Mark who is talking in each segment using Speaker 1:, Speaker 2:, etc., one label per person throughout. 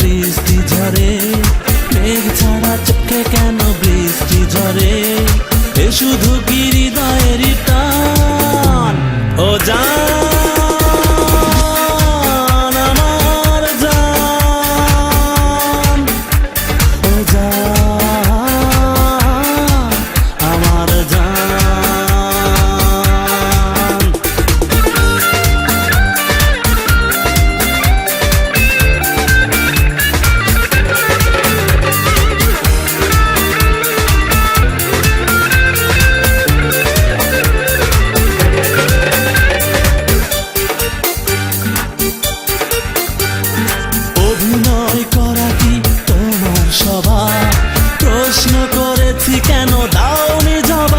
Speaker 1: বৃষ্টি ঝরে, মেঘ ছাড়া চোখে কেন বৃষ্টি ঝরে, এ শুধু কি হৃদয়ের টান। ও জান আমার জান, ও জান আমার জান। অভিনয় করা কি তোমার স্বভাব, প্রশ্ন করেছি কেন দাওনি জবাব।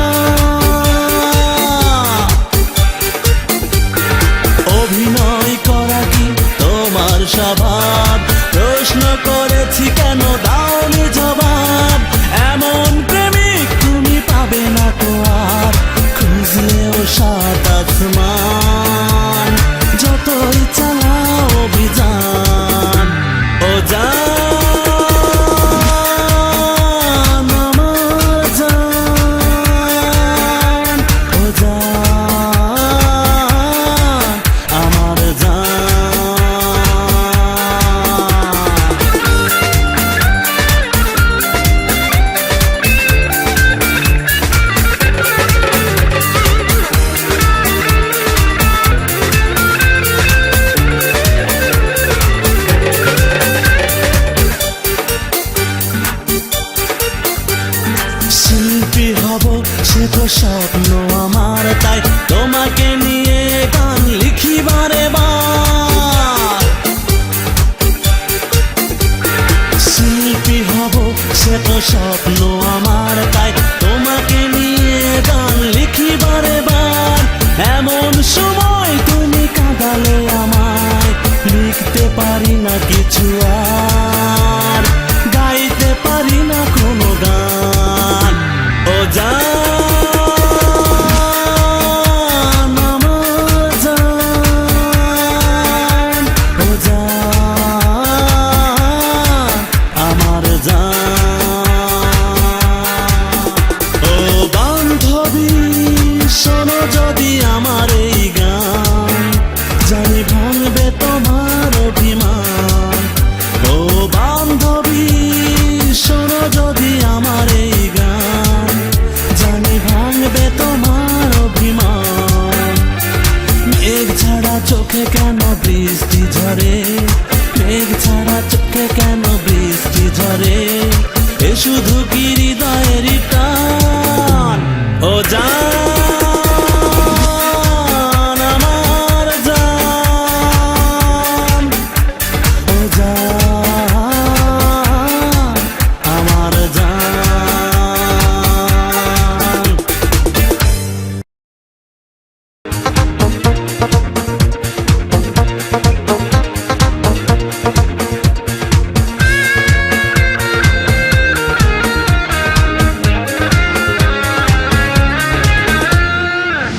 Speaker 1: অভিনয় করা কি তোমার স্বভাব, প্রশ্ন করেছি কেন দাওনি জবাব। এমন প্রেমিক তুমি পাবে না তো আর, খুঁজলেও সাত আসমান, যতই চালাও অভিযান। ও জান আমার জান, ও জান আমার জান। শিল্পী হব সে তো স্বপ্ন আমার, তাই তোমাকে নিয়ে গান লিখি বারে বার। শিল্পী হব সে তো স্বপ্ন আমার, তাই তোমাকে নিয়ে গান লিখি বারে বার। এমন সময় তুমি কাঁদালে আমায়, লিখতে পারি না কিছু আর, গাইতে পারি না কোনো গান। ও জান আমার জান, ও জান আমার জান। ও বান্ধবী শোনো যদি আমার এই গান, জানি ভাঙবে তোমার অভিমান। ও বান্ধবী শোনো যদি আমার এই গান, জানি ভাঙবে তোমার অভিমান। মেঘ ছাড়া চোখে কেন বৃষ্টি ঝরে, মেঘ ছাড়া চোখে কেন বৃষ্টি ঝরে, এ শুধু কি হৃদয়ের টান। ও জান আমার জান, ও জান আমার জান।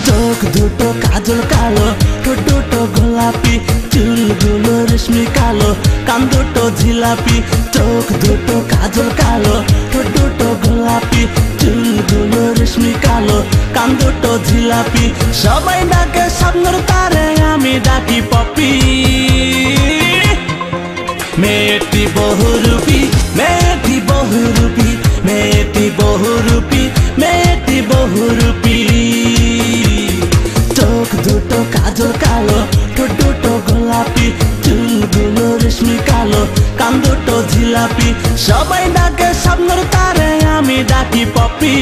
Speaker 1: চোখ দুটো কাজল কালো, ঠোঁট দুটো গোলাপি, চুলগুলো রেশমি কালো, কান দুটো জিলাপি। চোখ দুটো কাজল কালো, ঠোঁট দুটো গোলাপি, চুলগুলো রেশমি কালো, কান দুটো জিলাপি। সবাই ডাকে স্বপ্নর তারে, আমি ডাকি পপি। মেয়েটি বহুরূপী, মেয়েটি বহুরূপী, মেয়েটি বহুরূপী, মেয়েটি বহুরূপী। চোখ দুটো কাজল কালো, ঠোঁট দুটো গোলাপি, চুলগুলো রেশমি কালো, কান দুটো জিলাপি। সবাই ডাকে স্বপ্নর তারে, আমি ডাকি পপি।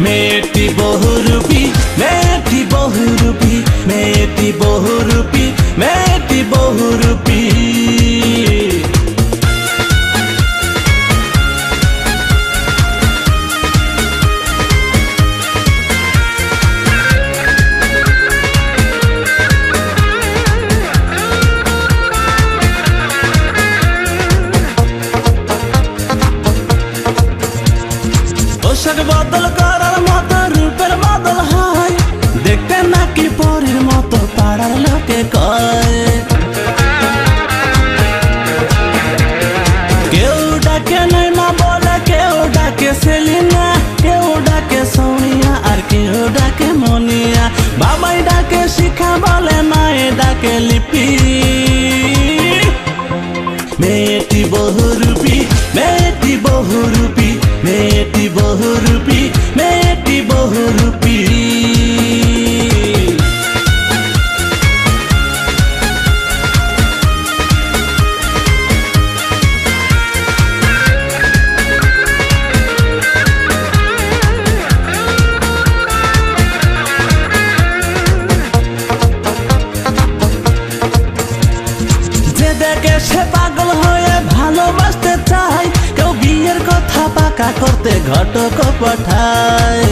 Speaker 1: মেয়েটি বহুরূপী, মেয়েটি বহুরূপী, মেয়েটি বহুরূপী, মেয়েটি বহুরূপী। পোশাক বদল করার মতো রূপের বদল হয়, দেখতে নাকি পরীর মতো পাড়ার লোকে কয়। দেখা বলে নয় ডাকে লিপি মেয়েটি বহুরূপী মেয়েটি বহুরূপী মেয়েটি বহুরূপী মেয়েটি বহুরূপী সে পাগল হয়ে ভালোবাসতে চায় কেউ বিয়ের কথা পাকা করতে ঘটক পাঠায়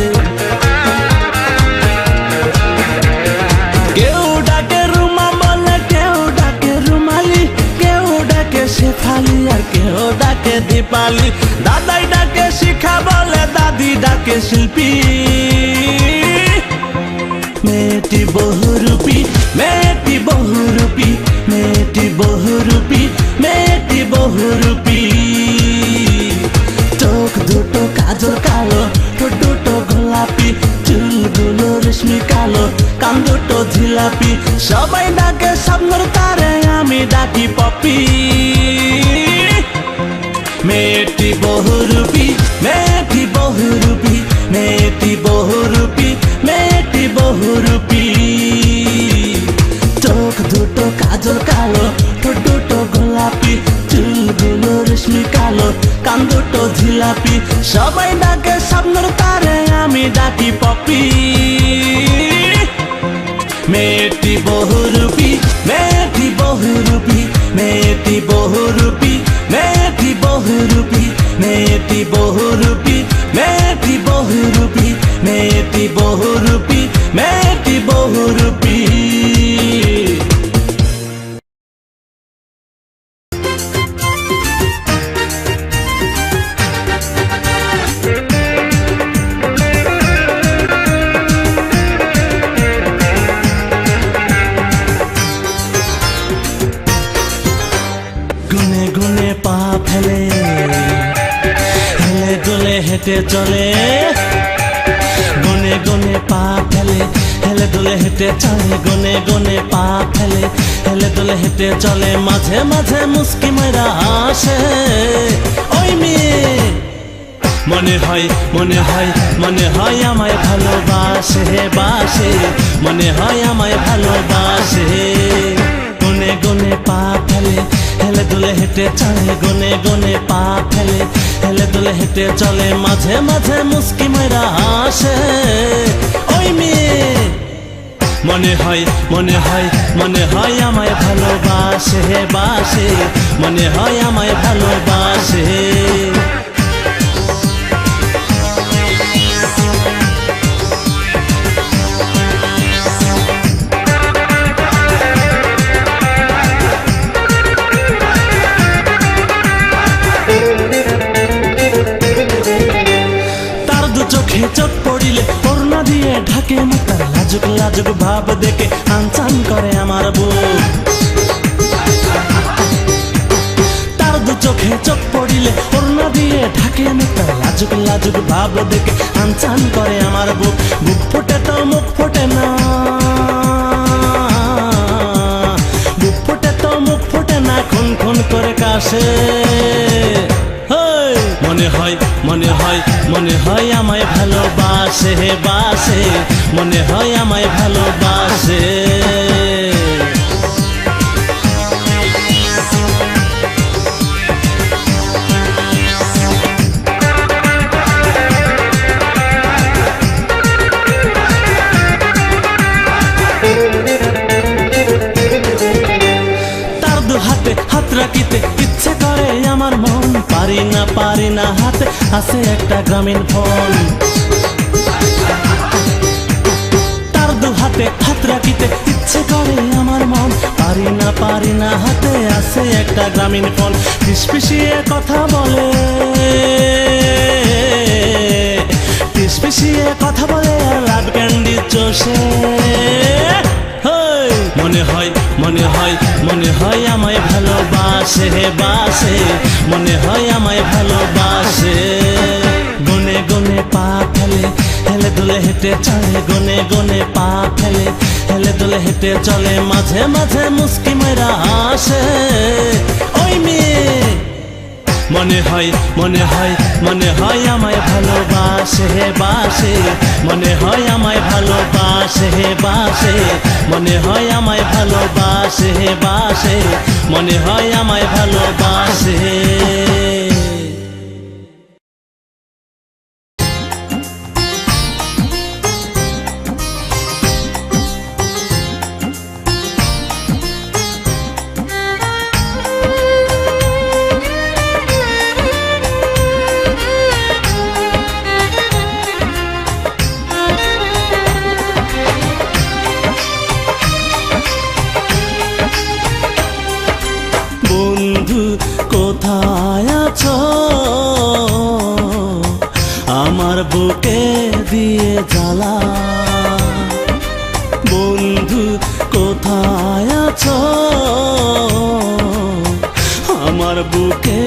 Speaker 1: কেউ ডাকে রুমা বলে কেউ ডাকে রুমালি কেউ ডাকে শেফালি আর কেউ ডাকে দীপালি দাদাই ডাকে শিখা বলে দাদি ডাকে শিল্পী মেয়েটি বহুরূপী মেয়েটি বহুরূপী মেয়েটি বহুরূপী মেয়েটি বহুরূপী চোখ দুটো কাজল কালো ঠোঁট দুটো গোলাপি চুলগুলো রেশমি কালো কান দুটো জিলাপি সবাই ডাকে স্বপ্নর তারে আমি ডাকি পপি মেয়েটি বহুরূপী মেয়েটি বহুরূপী মেয়েটি বহুরূপী মেয়েটি বহুরূপী চোখ দুটো কাজল কালো ঠোঁট দুটো গোলাপি চুলগুলো রেশমি কালো কান দুটো জিলাপি সবাই ডাকে স্বপ্নর তারে আমি ডাকি পপি মেয়েটি বহুরূপী মেয়েটি বহুরূপী মেয়েটি বহুরূপী মেয়েটি বহুরূপী মেয়েটি বহুরূপী মেয়েটি বহুরূপী মেয়েটি বহুরূপী মেয়েটি বহুরূপী গুনে গুনে পা ফেলে হেলে দোলে হেঁটে চলে গুনে গুনে পা ফেলে হেলে দোলে হেঁটে চলে গুনে গুনে পা ফেলে হেলে দোলে হেঁটে চলে মাঝে মাঝে মুস্কি মারা আসে ওই মেয়ে মনে হয় মনে হয় মনে হয় আমায় ভালোবাসে বাসে মনে হয় আমায় ভালোবাসে গুনে গুনে পা ফেলে হেলে দুলে হেঁটে চলে গুনে গুনে পা ফেলে হেলে দুলে হেঁটে চলে মাঝে মাঝে মুস্কি মারা আসে ওই মেয়ে মনে হয় মনে হয় মনে হয় আমায় ভালোবাসে বাসে মনে হয় আমায় ভালোবাসে চোখ পড়িলে করোনা দিয়ে ঢাকে মুখটা লাজুক লাজুক ভাব দেখে আনচান করে আমার বুক তার দু চোখে চোখ পড়িলে করোনা দিয়ে ঢাকে মুখটা লাজুক লাজুক ভাব দেখে আনচান করে আমার বুক বুক ফোটে তো মুখ ফোটে না বুক ফোটে তো মুখ ফোটে না খুন খুন করে কাশে মনে হয় মনে হয় মনে হয় আমায় ভালোবাসে বাসে মনে হয় আমায় ভালোবাসে তার দু হাতে হাত রাখিতে ইচ্ছে করে আমার মন পারি না হাতে আছে একটা গ্রামীণ ফোন তার দু হাতে হাত রাখিতে ইচ্ছে করে আমার মন পারি না হাতে আছে একটা গ্রামীণ ফোন ফিসফিসিয়ে কথা বলে ফিসফিসিয়ে কথা বলে লাভ ক্যান্ডি চষে মনে হয় মনে হয় মনে হয় আমায় ভালোবাসে বাসে মনে হয় আমায় ভালোবাসে গুনে গুনে পা ফেলে হেলে দুলে হেঁটে চলে গুনে গুনে পা ফেলে হেলে দোলে হেঁটে চলে, মাঝে মাঝে মুস্কি মেরা হাসে। ওই মেয়ে মনে হয় মনে হয় মনে হয় আমায় ভালোবাসে বাসে, মনে হয় আমায় ভালোবাসে বাসে, মনে হয় আমায় ভালোবাসে বাসে, মনে হয় আমায় ভালোবাসে। কোথায় আছো আমার বুকে দিয়ে জ্বালা, বন্ধু কোথায় আছো আমার বুকে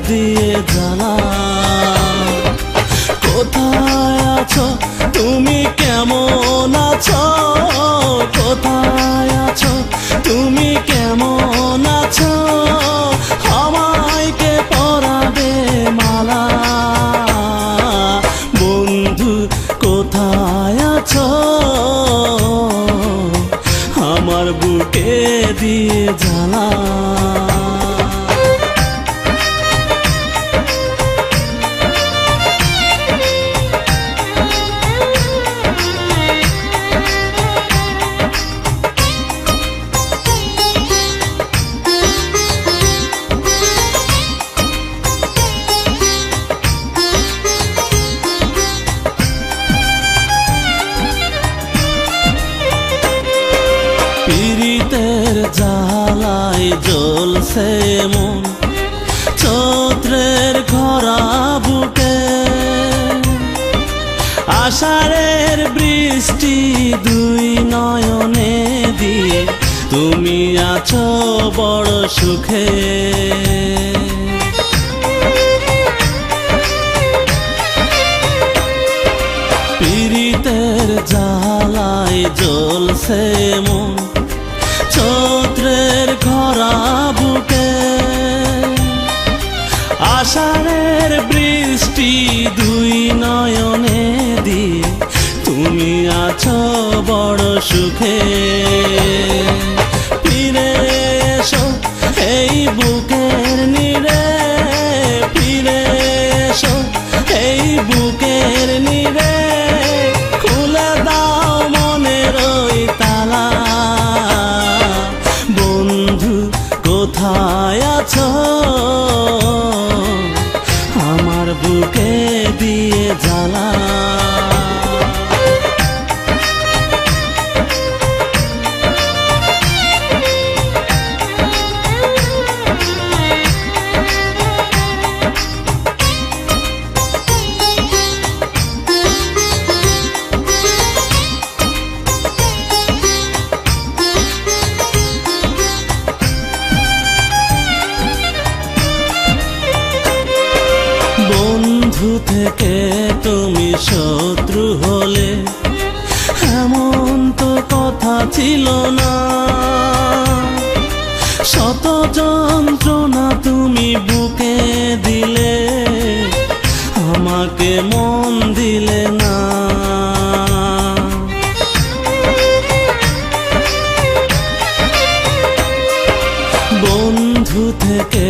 Speaker 1: দিয়ে জ্বালা। কোথায় আছো তুমি, কেমন আছো, কোথায় আছো তুমি, কেমন আছো, আমায় কে পরাবে মালা। বন্ধু কোথায় আছো আমার বুকে দিয়ে জ্বালা। পীড়িতের জ্বালায় জ্বলছে মন, চৈত্রের খরা বুকে, আষাঢ়ের বৃষ্টি দুই নয়নে দিয়ে তুমি আছো বড় সুখে। পীড়িতের জ্বালায় জ্বলছে মন, চৈত্রের খরা বুকে, আষাঢ়ের বৃষ্টি দুই নয়নে দিয়ে তুমি আছো বড় সুখে। ফিরে এসো এই বুকের নীড়ে, ফিরে এসো এই বুকের নীড়ে, খুলে দাও মনের ওই তালা। বন্ধু কোথায় আছো আমার বুকে দিয়ে জ্বালা। বন্ধু থেকে তুমি শত্রু হলে এমন তো কথা ছিল না, শত যন্ত্রণা তুমি বুকে দিলে আমাকে মন দিলে না। বন্ধু থেকে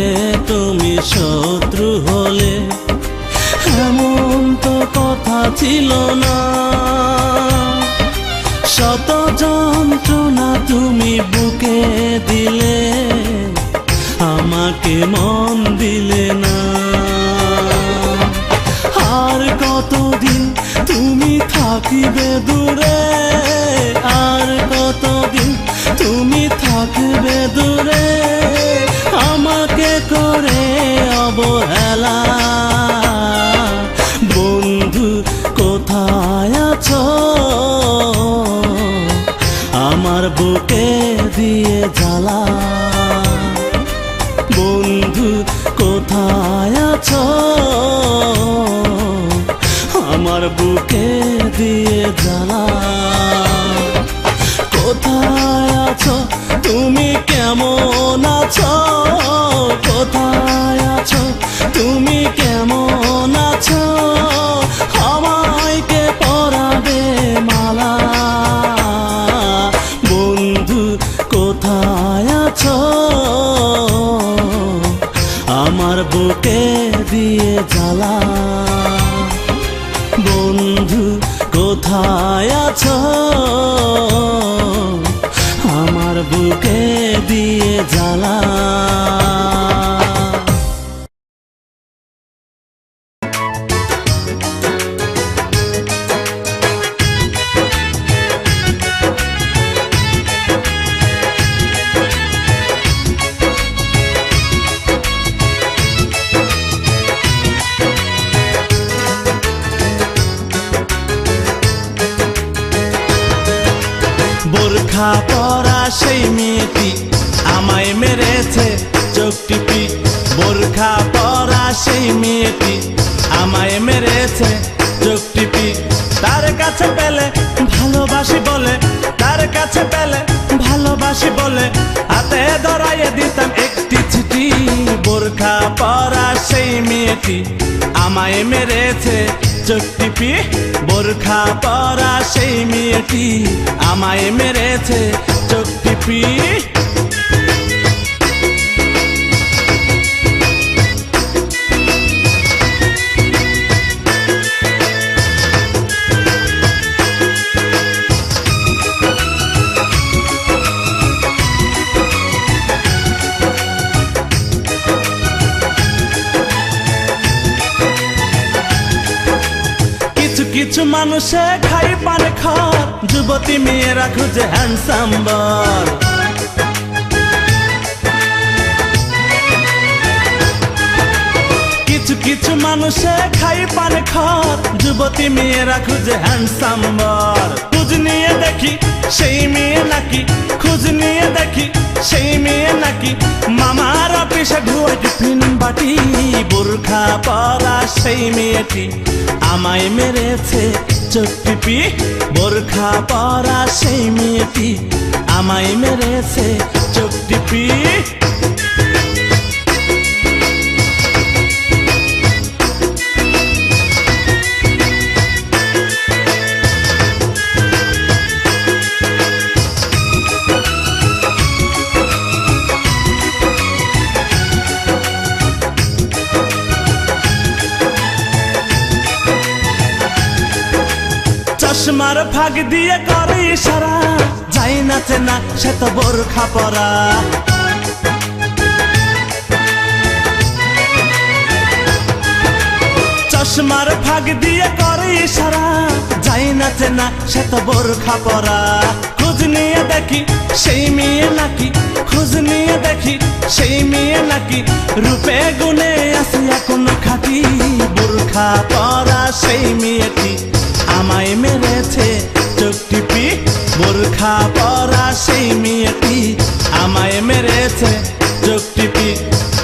Speaker 1: তুমি শত্রু হলে এমন তো কথা ছিল না, শত যন্ত্রণা তুমি বুকে দিলে আমাকে মন দিলে না। আর কতদিন তুমি থাকিবে দূরে, আর কতদিন তুমি থাকবে দূরে, আমাকে করে অবহেলা। বন্ধু কোথায় আছো আমার বুকে দিয়ে জ্বালা। বন্ধু কোথায় আছো আমার বুকে দিয়ে জ্বালা। কোথায় জ্বালা। বন্ধু কোথায় আছো, আমার বুকে দিয়ে জ্বালা। বোরখা পরা সেই মেয়েটি আমায় মেরেছে চোখ টিপি। বোরখা পরা সেই মেয়েটি আমায় মেরেছে চোখ টিপি। তার কাছে পেলে ভালোবাসি বলে, তার কাছে পেলে ভালোবাসি বলে হাতে ধরাইয়ে দিতাম একটি চিঠি। বোরখা পরা সেই মেয়েটি আমায় মেরেছে চোখ টিপি। বোরখা পরা সেই মেয়েটি আমায় মেরেছে চোখ টিপি। কিছু মানুষে খাই পান খর, যুবতী মেয়েরা খুঁজে হ্যান্ডসাম বর। কিছু কিছু মানুষে খাই পান খর, যুবতী মেয়েরা খুঁজে হ্যান্ডসাম বর। খোঁজ নিয়ে দেখি সেই মেয়ে নাকি, খোঁজ নিয়ে দেখি সেই মেয়ে নাকি মামার অফিসে ধুয়ে টিফিন বাটি। বোরখা পরা সেই মেয়েটি আমায় মেরেছে চোখ টিপি। বোরখা পরা সেই মেয়েটি আমায় মেরেছে চোখ টিপি। চশমার ফাঁক দিয়ে করে ইশারা, যাই নাচে না সে তো বোরখা পরা। চশমার ফাঁক দিয়ে করে ইশারা, যাই নাচে না সে তো বোরখা পরা। খোঁজ নিয়ে দেখি সেই মেয়ে নাকি, খোঁজ নিয়ে দেখি সেই মেয়ে নাকি রূপে গুণে আসিয়া কোন খাটি। বোরখা পরা সেই মেয়েটি আমায় মেরেছে চোখ টিপি। বোরখা পরা সেই মেয়েটি আমায় মেরেছে চোখ টিপি।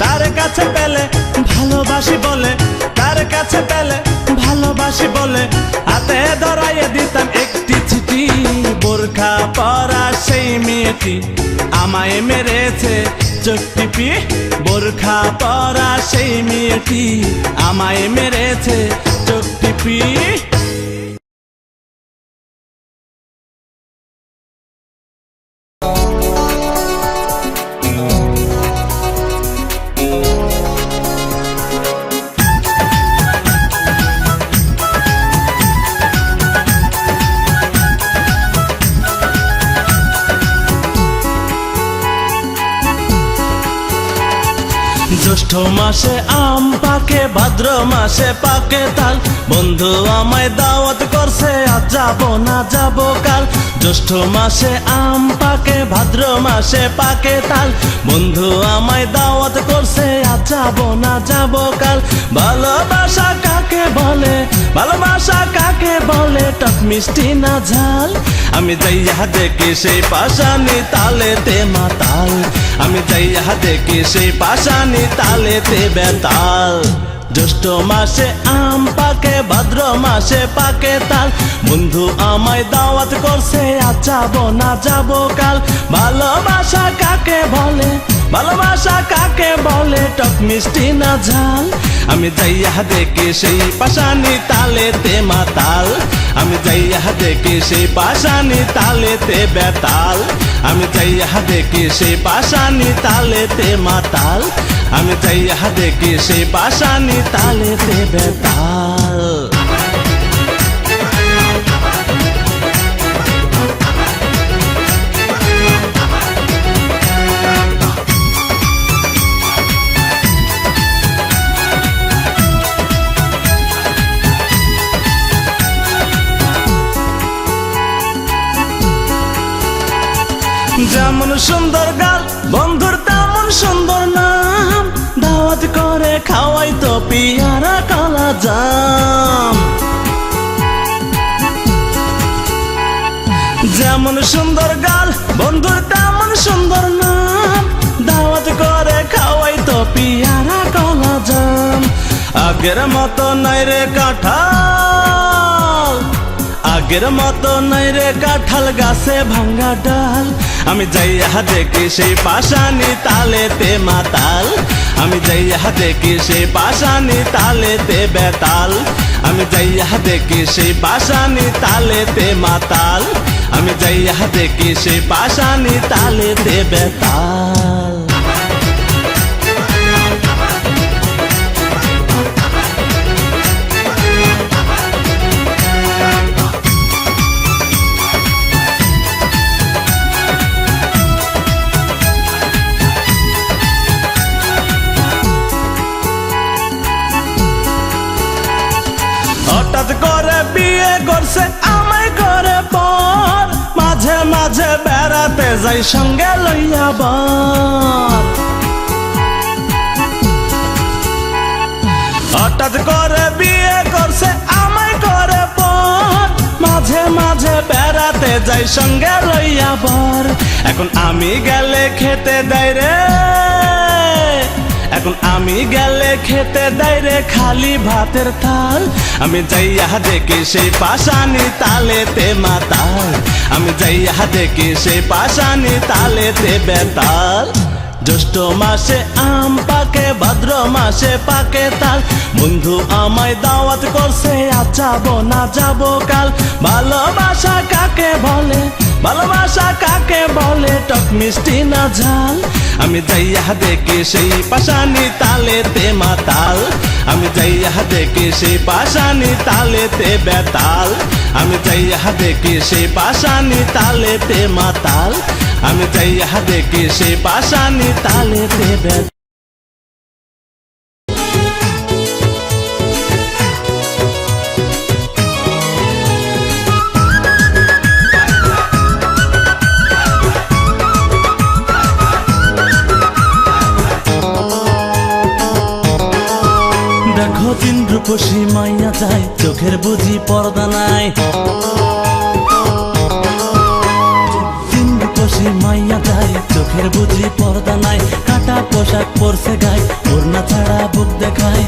Speaker 1: তার কাছে পেলে ভালোবাসি বলে, তার কাছে পেলে ভালোবাসি বলে হাতে ধরাইয়ে দিতাম একটি চিঠি। বোরখা পরা সেই মেয়েটি আমায় মেরেছে চোখ টিপি। বোরখা পরা সেই মেয়েটি আমায় মেরেছে চোখ টিপি। জ্যৈষ্ঠ মাসে আম পাকে, ভাদ্র মাসে পাকে তাল। বন্ধু আমায় দাওয়াত করছে, আজ যাবো না যাবো কাল। জ্যৈষ্ঠ মাসে আম পাকে, ভাদ্র মাসে পাকে তাল। বন্ধু আমায় দাওয়াত করছে, আজ যাবো না যাবো কাল। ভালোবাসা কাকে বলে, ভালোবাসা কাকে বলে, টক মিষ্টি না ঝাল। আমি যাইয়া দেখি সেই পাশানি তালেতে মাতাল। আমি যাইয়া দেখি সেই পাশানি তালেতে বেতাল। জ্যৈষ্ঠ মাসে আম পাকে, ভাদ্র মাসে পাকে তাল। বন্ধু আমায় দাওয়াত করছে, আজ যাবো না যাবো কাল। ভালোবাসা কাকে বলে, ভালোবাসা কাকে বলে, টক মিষ্টি না ঝাল। আমি যাইয়া দেখি সেই পাশানি তালেতে মাতাল। আমি যাইয়া দেখি সেই পাশানি তালেতে বেতাল। আমি যাইয়া দেখি সেই পাশানি তালেতে মাতাল। আমি যাইয়া দেখি সেই পাশানি তালেতে বেতাল। যেমন সুন্দর গাল বন্ধুর তেমন সুন্দর নাম, দাওয়াত করে খাওয়াই তো পিয়ারা কালা জাম। যেমন সুন্দর গাল বন্ধুর তেমন সুন্দর নাম, দাওয়াত করে খাওয়াই তো পিয়ারা কালা জাম। আগের মতো নাই রে কাঁঠাল, আগের মতো নাই রে কাঁঠাল গাছে ভাঙ্গা ডাল। আমি যাইয়া দেখি সেই পাশানি তালেতে মাতাল, আমি যাইয়া দেখি সেই পাশানি তালেতে বেতাল। আমি যাইয়া দেখি সেই পাশানি তালেতে মাতাল, আমি যাইয়া দেখি সেই পাশানি তালেতে বেতাল। হঠাৎ করে বিয়ে করছে আমায় করে পর, মাঝে মাঝে বেড়াতে যাই সঙ্গে লইয়া বর। হঠাৎ করে বিয়ে করছে আমায় করে পর, মাঝে মাঝে বেড়াতে যাই সঙ্গে লইয়া বর। এখন আমি গেলে খেতে দেয় রে, এখন আমি গেলে খেতে দেয় রে খালি ভাতের থাল। আমি যাইয়া দেখি সেই পাশানি তালেতে মাতাল, আমি যাইয়া দেখি সেই পাশানি তালেতে বেতাল। জ্যৈষ্ঠ মাসে আম পাকে, ভাদ্র মাসে পাকে তাল। বন্ধু আমায় দাওয়াত করছে, আজ যাবো না যাবো কাল। ভালোবাসা কাকে বলে, ভালোবাসা কাকে বলে, টক মিষ্টি না ঝাল। আমি যাইয়া দেখি সেই পাশানি তালেতে মাতাল, আমি যাইয়া দেখি সেই পাশানি তালেতে বেতাল। আমি যাইয়া দেখি সেই পাশানি তালেতে মাতাল, আমি যাইয়া দেখি সেই পাশানি তালেতে বেতাল। দেখো দিন রূপসী মাইয়া যায়, চোখের বুঝি পর্দা নাই। দিন রূপসী মাইয়া যায়, চোখের বুঝি পর্দা নাই। কাটা পোশাক পরছে গায়ে, ওড়না ছাড়া বুক দেখায়।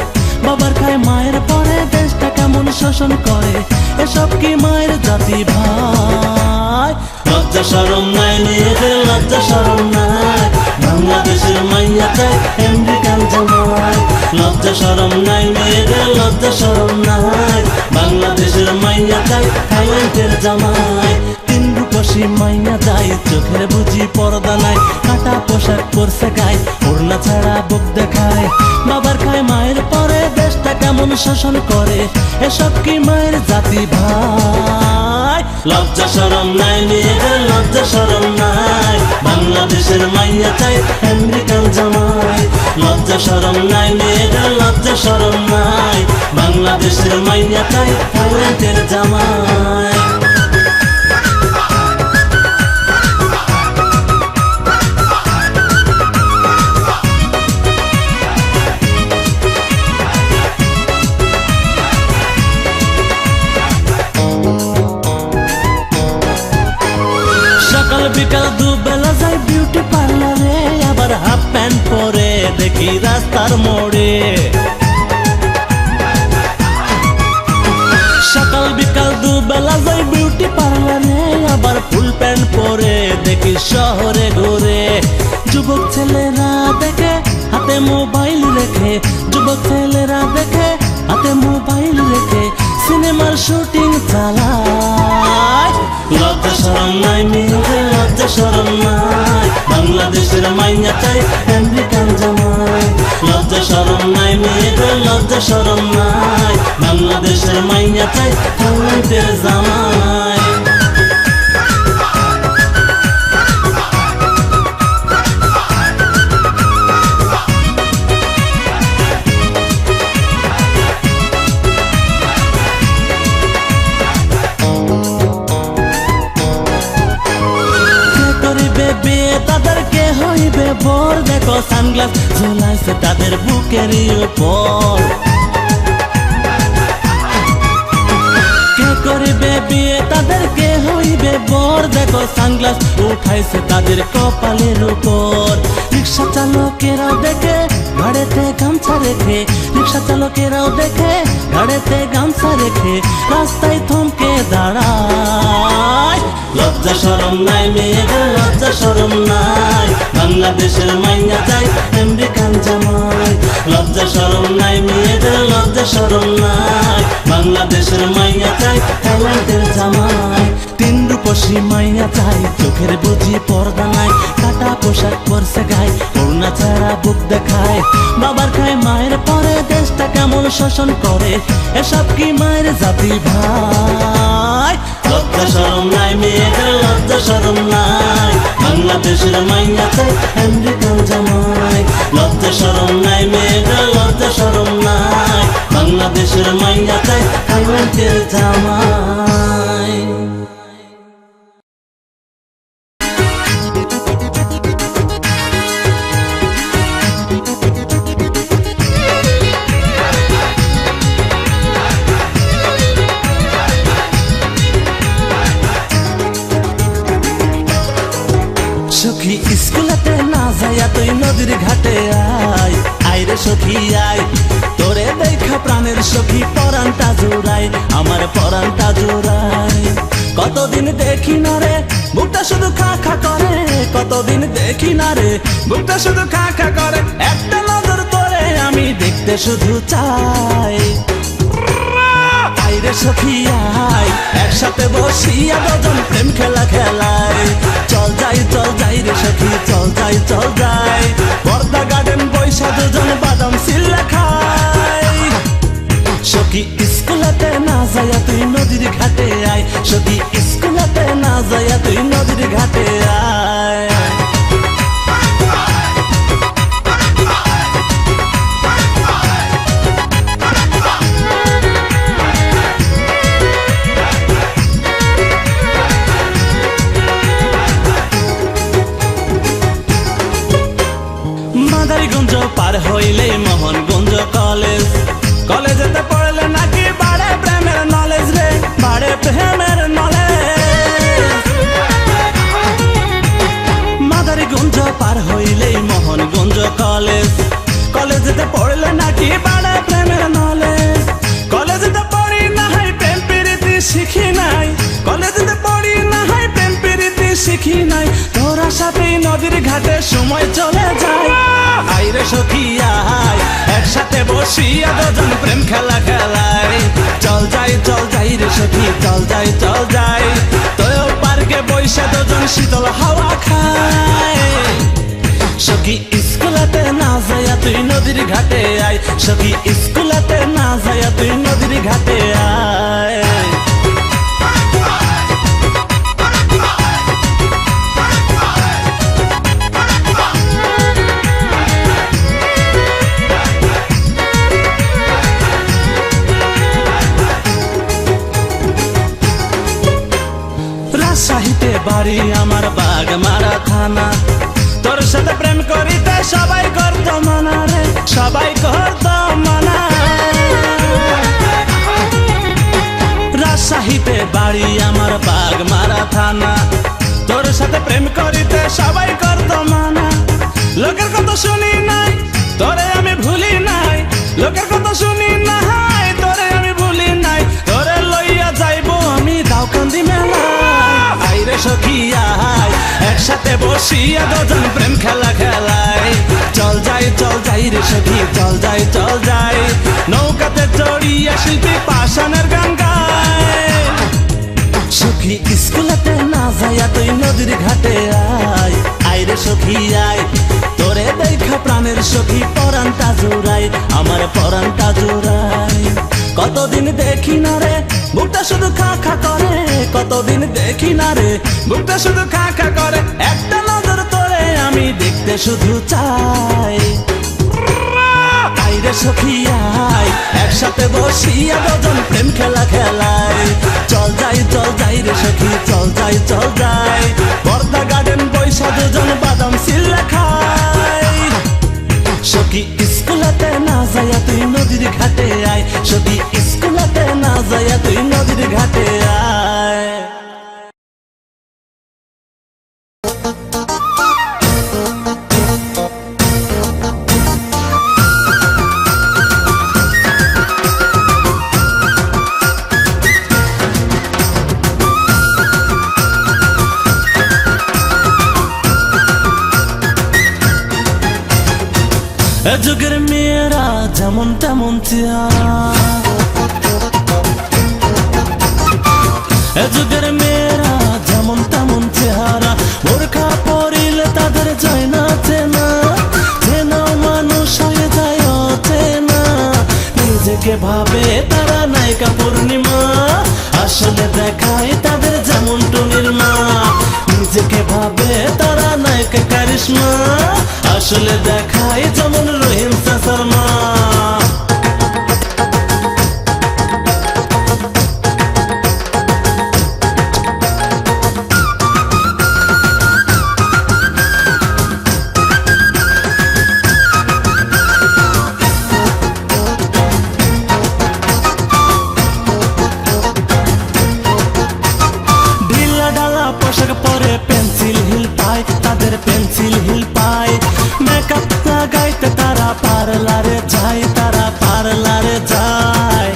Speaker 1: বাবার খায় মায়ের পরে, দেশটা কেমন শোষণ করে। এসব কি মায়ের জাতি ভাই? লজ্জা শরম নাই নিজেদের, লজ্জা শরম নাই। বাংলাদেশের মাইয়া চাই আমেরিকান জামাই। লজ্জা শরম নাই মেয়েদের, লজ্জা শরম নাই। বাংলাদেশের মাইয়া চাই থাইল্যান্ডের জামাই। তিন রূপসী মাইয়া যায়, চোখের বুঝি পর্দা নাই। কাটা পোশাক পরছে গায়ে, ওড়না ছাড়া বুক দেখায়। বাবার খায় মায়ের পরে, দেশটা কেমন শোষণ করে। এসব কি মায়ের জাতি ভাই? লজ্জা শরম নাই মেয়েদের, লজ্জা শরম নাই। বাংলাদেশের মাইয়া চাই আমেরিকান জামাই। লজ্জা শরম নাই মেয়েদের, লজ্জা শরম নাই। বাংলাদেশের মাইয়া চাই থাইল্যান্ডের জামাই। সকাল বিকাল দুবেলা যাই বিউটি পার্লারে, আবার হাফ প্যান্ট পরে দেখি রাস্তার মোড়ে। সকাল বিকাল দুবেলা যাই বিউটি পার্লারে, আবার ফুল প্যান্ট পরে দেখি শহরে ঘুরে। যুবক ছেলেরা দেখে হাতে মোবাইল রেখে, যুবক ছেলেরা দেখে হাতে মোবাইল রেখে সিনেমার শুটিং চালায়। লজ্জা শরম নাই মেয়েদের, লজ্জা শরম নাই। বাংলাদেশের মাইয়া চাই আমেরিকান জামাই। লজ্জা শরম নাই মেয়েদের লজ্জা শরম নাই বাংলাদেশের মাইয়া চাই থাইল্যান্ডের জামাই তাদেরকে হইবে বর দেখো সানগ্লাস ঝুলাইছে তাদের বুকের উপর কে করিবে বিয়ে তাদেরকে হইবে বর দেখো সানগ্লাস উঠাইছে তাদের কপালের উপর রিক্সা চালকেরাও দেখে ঘাড়েতে গামছা রেখে রিক্সা চালকেরাও দেখে ঘাড়েতে গামছা রেখে রাস্তায় থমকে দাঁড়ায় লজ্জা শরম নাই মেয়েদের লজ্জা শরম নাই বাংলাদেশের মাইয়া চাই আমেরিকান জামাই লজ্জা শরম নাই মেয়েদের লজ্জা শরম নাই বাংলাদেশের মাইয়া চাই থাইল্যান্ডের জামাই তিন রূপসী মাইয়া চাই চোখের বুঝি পর্দা নাই কাটা পোশাক পরছে গায়ে করুণা ছাড়া বুক দেখায় বাবার খায় মায়ের পরে দেশটা কেমন শোষণ করে এসব কি মায়ের জাতি ভাই লজ্জা শরম নাই মেয়েদের লজ্জা শরম নাই বাংলাদেশের মাইয়া চাই আমেরিকান জামাই লজ্জা শরম নাই মেয়েদের লজ্জা শরম নাই বাংলাদেশের মাইয়া চাই থাইল্যান্ডের জামাই সখী স্কুলেতে না যাইয়া তুই নদীর ঘাটে আয় আইরে সখী আয় তোরে দেখা প্রাণের সখী পরানটা জোড়াই আমার পরানটা জোড়াই কতদিন দেখি না রে বুকটা শুধু খা খা করে কতদিন দেখি না রে বুকটা শুধু খা খা করে একটা নজর তোরে আমি দেখতে শুধু চাই আইরে সখী আয় একসাথে বসিয়া দুজন প্রেম খেলা খেলায় চল যাই রে সখী চল যাই পর্দা গার্ডেন বৈশা দুজন বাদাম সিল্লা খাই সখী স্কুলেতে না যাইয়া তুই নদীর ঘাটে আয় সখী স্কুলেতে না যাইয়া তুই নদীর ঘাটে আয় মাদারীগঞ্জ পার হইলে মোহনগঞ্জ কলেজ কলেজেতে পড়লে নাকি বাড়ে প্রেমের নলেজ রে বাড়ে প্রেমের নলেজ মাদারীগঞ্জ পার হইলে মোহনগঞ্জ কলেজ কলেজেতে পড়লে নাকি বাড়ে প্রেমের নলেজ কলেজেতে পড়ি না হয় প্রেম প্রীতি শিখি নাই কলেজেতে পড়ি না হয় প্রেম প্রীতি শিখি নাই তোরা সাথে নদীর ঘাটে সময় চলে যায় আইরে সখী আয় একসাথে বসিয়া দুজন প্রেম খেলা খেলায় চল যাই রে সখী চল যাই তোর পার্কে বইসা দুজন শীতল হাওয়া খায় সখী স্কুলেতে না যাইয়া তুই নদীর ঘাটে আয় সখী স্কুলেতে না যাইয়া তুই নদীর ঘাটে আয় রাজশাহীতে বাড়ি আমার বাগমারা থানা তোর সাথে প্রেম করিতে সবাই করতো মানা রে সবাই করতো মানা রাজশাহীতে বাড়ি আমার বাগমারা থানা তোর সাথে প্রেম করিতে সবাই করতো মানা লোকের কথা শুনি নাই তোরে আমি ভুলি নাই লোকের কথা শুনি নাই তোরে আমি ভুলি নাই তোরে লইয়া যাইবো আমি দাউকান্দি মেলা আইরে সখী আয় একসাথে বসিয়া দুজন প্রেম খেলা খেলায় চল যাই রে সখী চল যাই নৌকাতে চড়িয়া শিল্পী পাষাণের গান গায় সখী স্কুলেতে না যাইয়া তুই নদীর ঘাটে আয় আইরে সখী আয় তোরে দেখা প্রাণের সখী পরানটা জোড়াই আমার পরানটা জোড়ায়। কতদিন দেখি না রে বুকটা শুধু খা খা করে, কতদিন দেখি না রে বুকটা শুধু খা খা করে। একটা নজর তোরে আমি দেখতে শুধু চাই। আইরে সখী আয় একসাথে বসিয়া দুজন প্রেম খেলা খেলায়। চল যাই রে সখী চল যাই, বর্দা গার্ডেন বৈশা দুজন বাদাম সিল্লা খাই। সখী স্কুলেতে না যাইয়া তুই নদীর ঘাটে আয়, সখী স্কুলেতে না যাইয়া তুই নদীর ঘাটে আয়। এ যুগের মেয়েরা যেমন তেমন চেহারা, এ যুগের মেয়েরা যেমন তেমন চেহারা। বোরখা পরিলে তাদের যায় না চেনা, চেনা মানুষ হয়ে যায় অচেনা। নিজেকে ভাবে তারা নায়িকা পূর্ণিমা, আসলে দেখায় তাদের যেমন টুনির মা। নিজেকে ভাবে তারা নায়িকা কারিশমা, আসলে দেখায় যেমন রহিম চাচার মা। ঢিলা ঢালা পোশাক পরে পেন্সিল হিল পায়, তাদের পেন্সিল হিল পায়। মেকআপ লাগাইতে তারা পার্লারে যায়, তারা পার্লারে যায়।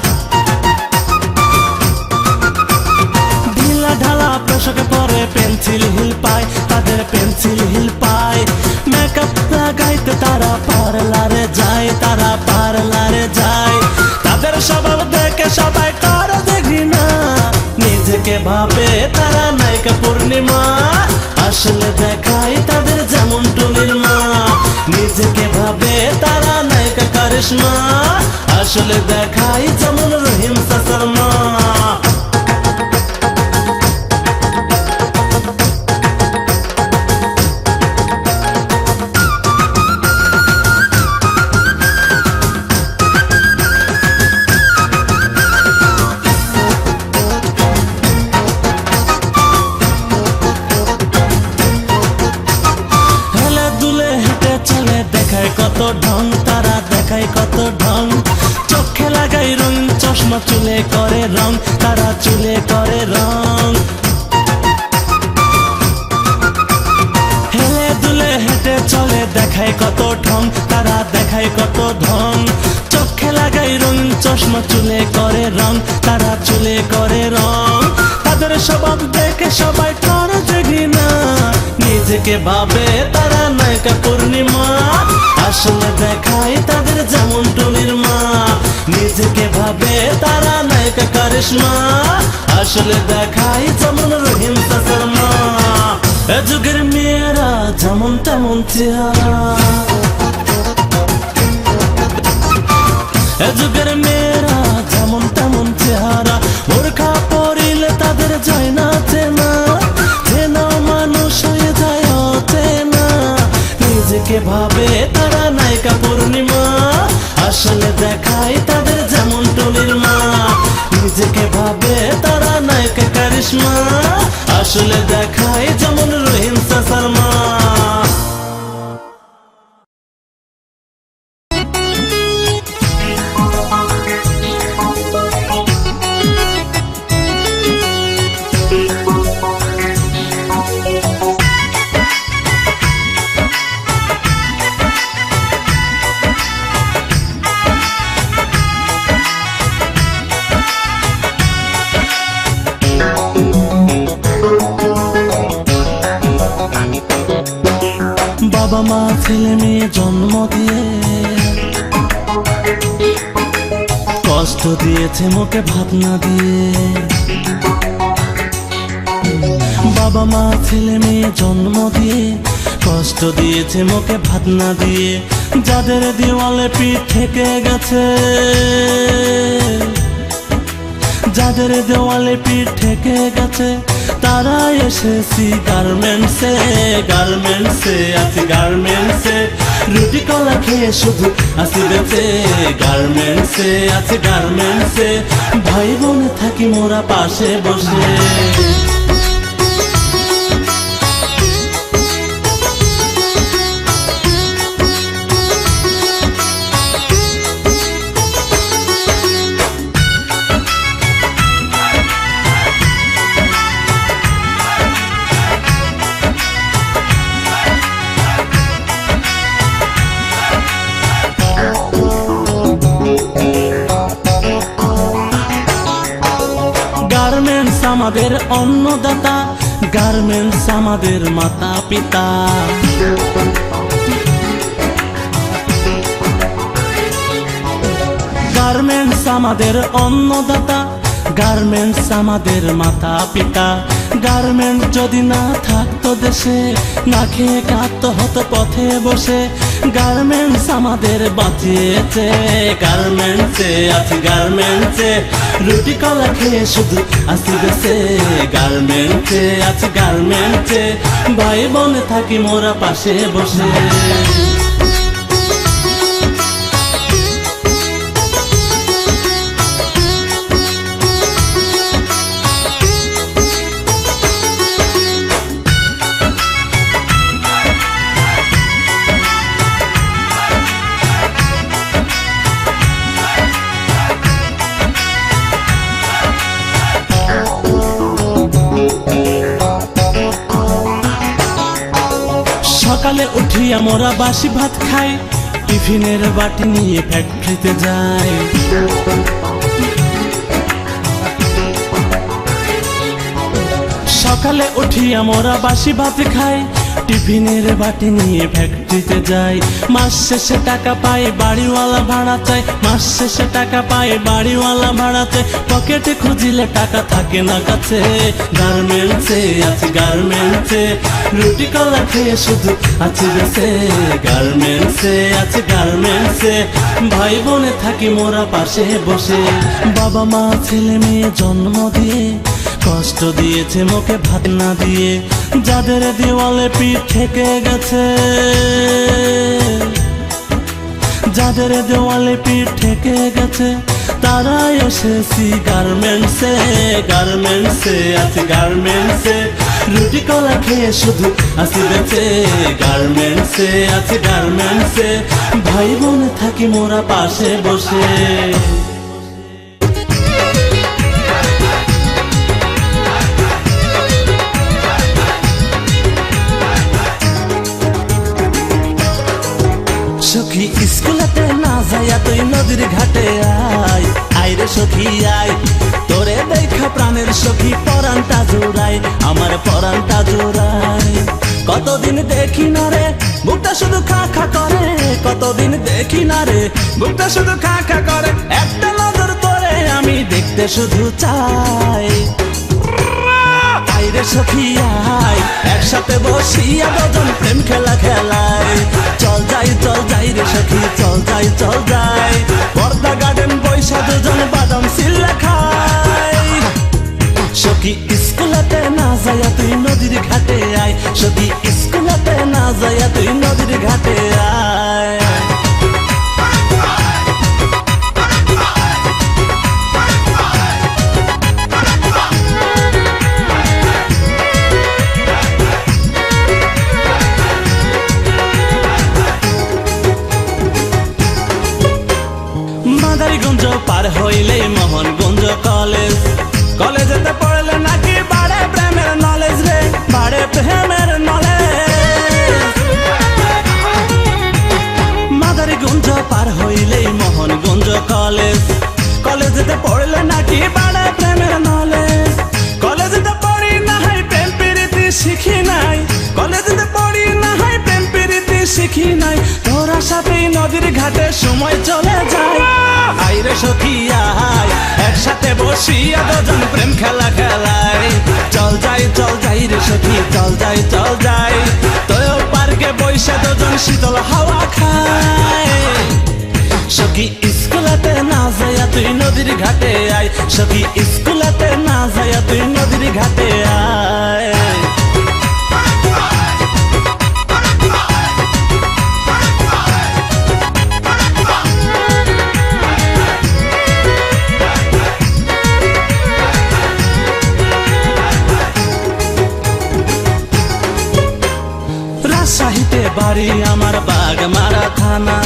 Speaker 1: ঢিলা ঢালা পোশাক পরে পেন্সিল হিল পায়, তাদের পেন্সিল হিল পায়। মেকআপ লাগাইতে তারা পার্লারে যায়, তারা পার্লারে যায়। তাদের স্বভাব দেখে সবাই করে দেখি না, নিজেকে ভাবে তারা নায়িকা পূর্ণিমা, আসলে দেখায় তাদের যেমন টুনির মা। নিজেকে ভাবে তারা নায়িকা কারিশমা, আসলে দেখায় যেমন রহিম চাচার মা। কত ঢং তারা দেখায় কত ঢং, চোখে লাগাই রং চশমা, চুলে করে রং তারা চুলে করে রং। হেলে দুলে হেঁটে চলে দেখায় কত ঢং, তারা দেখায় কত ঢং। চোখে লাগাই রং চশমা, চুলে করে রং তারা চুলে করে রং। তাদের স্বভাব দেখে সবাই করে দেখি না, নিজেকে ভাবে তারা নায়িকা পূর্ণিমা, আসলে দেখায় তাদের যেমন টুনির মা। নিজেকে ভাবে তারা নায়িকা কারিশমা, আসলে দেখায় যেমন রহিম চাচার মা। এ যুগের মেয়েরা যেমন তেমন চেহারা, এ যুগের মেয়েরা যেমন তেমন চেহারা। বোরখা পরিলে তাদের যায় না চেনা, চেনা মানুষ হয়ে যায় অচেনা। নিজেকে ভাবে তারা নায়িকা পূর্ণিমা, আসলে দেখায় তাদের যেমন টুনির মা। নিজেকে ভাবে তারা নায়িকা কারিশমা, আসলে দেখায় যেমন রহিম চাচার মা। বাবা মা ছেলে মেয়ে জন্ম দিয়ে কষ্ট দিয়েছে মুখে ভাত না দিয়ে। বাবা মা ছেলে মেয়ে জন্ম দিয়ে কষ্ট দিয়েছে মুখে ভাত না দিয়ে, যাদের দেওয়ালে পিঠ থেকে গেছে, যাদের দেওয়ালে পিঠ থেকে গেছে, তারা এসেছি গার্মেন্টসে। গার্মেন্টসে আছি গার্মেন্টসে, রুটি কলা খেয়ে শুধু আসি বেঁচে। গার্মেন্টসে আছি গার্মেন্টসে, ভাই বোনে থাকি মোরা পাশে বসে। গার্মেন্টস আমাদের অন্নদাতা, গার্মেন্টস আমাদের মাতা পিতা। গার্মেন্টস আমাদের অন্নদাতা, গার্মেন্টস আমাদের মাতা পিতা। গার্মেন্ট যদি না থাকতো দেশে, না খেয়ে কাঁদতে হতো পথে বসে। গার্মেন্টস আমাদের বাঁচিয়েছে। গার্মেন্টসে আছি গার্মেন্টসে, রুটি কলা খেয়ে শুধু আসি বেঁচে। গার্মেন্টসে আছি গার্মেন্টসে, ভাই বোনে থাকি মোরা পাশে বসে। সকালে উঠিয়া মোরা বাসি ভাত খাই, টিফিনের বাটি নিয়ে ফ্যাক্টরিতে যাই। সকালে উঠিয়া মোরা বাসি ভাত খাই, টিফিনের বাটি নিয়ে ফ্যাক্টরিতে যাই। মাস শেষে টাকা পাই, বাড়িওয়ালা ভাড়া চাই। মাস শেষে টাকা পাই, বাড়িওয়ালা ভাড়া চাই। পকেটে খুঁজিলে টাকা থাকে না কাছে। গার্মেন্টসে আছি গার্মেন্টসে, রুটি কলা খেয়ে শুধু আছি বেঁচে। গার্মেন্টসে আছি গার্মেন্টসে, ভাই বোনে থাকি মোরা পাশে বসে। বাবা মা ছেলে মেয়ে জন্ম দিয়ে, কষ্ট দিয়েছে মুখে ভাত না দিয়ে। যাদের দেওয়ালে পিঠ থেকে গেছে, যাদের দেওয়ালে পিঠ থেকে গেছে, তারা এসেছি গার্মেন্টসে। গার্মেন্টসে আছি গার্মেন্টসে, রুটি কলা খেয়ে শুধু আসি বেঁচে। গার্মেন্টসে আছি গার্মেন্টসে, ভাই বোনে থাকি মোরা পাশে বসে। সখী স্কুলেতে না যাইয়া তুই নদীর ঘাটে আয়। আইরে সখী আয়, তোরে দেখা প্রাণের সখী পরানটা জোড়ায়, আমার পরানটা জোড়ায়। কতদিন দেখি না রে বুকটা শুধু খা খা করে, কতদিন দেখি না রে বুকটা শুধু খা খা করে। একটা নজর তোরে আমি দেখতে শুধু চাই। আইরে সখী আয়, একসাথে বসিয়া দুজন প্রেম খেলা খেলায়। চল যাই রে সখী চল যাই, পর্দা গার্ডেন বৈশা দুজন বাদাম সিল্লা খাই। সখী স্কুলেতে না যাইয়া তুই নদীর ঘাটে আয়, সখী স্কুলেতে না যাইয়া তুই নদীর ঘাটে আয়। মাদারীগঞ্জ পার হইলে মোহনগঞ্জ কলেজ, কলেজেতে পড়লে নাকি বাড়ে প্রেমের নলেজ রে, বাড়ে প্রেমের নলেজ। মাদারীগঞ্জ পার হইলে মোহনগঞ্জ কলেজ, কলেজেতে পড়লে নাকি বাড়ে প্রেমের নলেজ। কলেজেতে পড়ি না হয় প্রেম প্রীতি শিখি নাই, কলেজেতে পড়ি না হয় প্রেম প্রীতি শিখি নাই। তোরা সাথে নদীর ঘাটে সময় চলে যায়। আইরে সখী আয়, একসাথে বসিয়া দুজন প্রেম খেলা খেলায়। চল যাই রে সখী চল যাই, তোর পার্কে বৈশা দুজন শীতল হাওয়া খায় সখী স্কুলেতে না যাইয়া তুই নদীর ঘাটে আয় সখী স্কুলেতে না যাইয়া তুই নদীর ঘাটে আয় রাজশাহীতে বাড়ি আমার বাগমারা থানা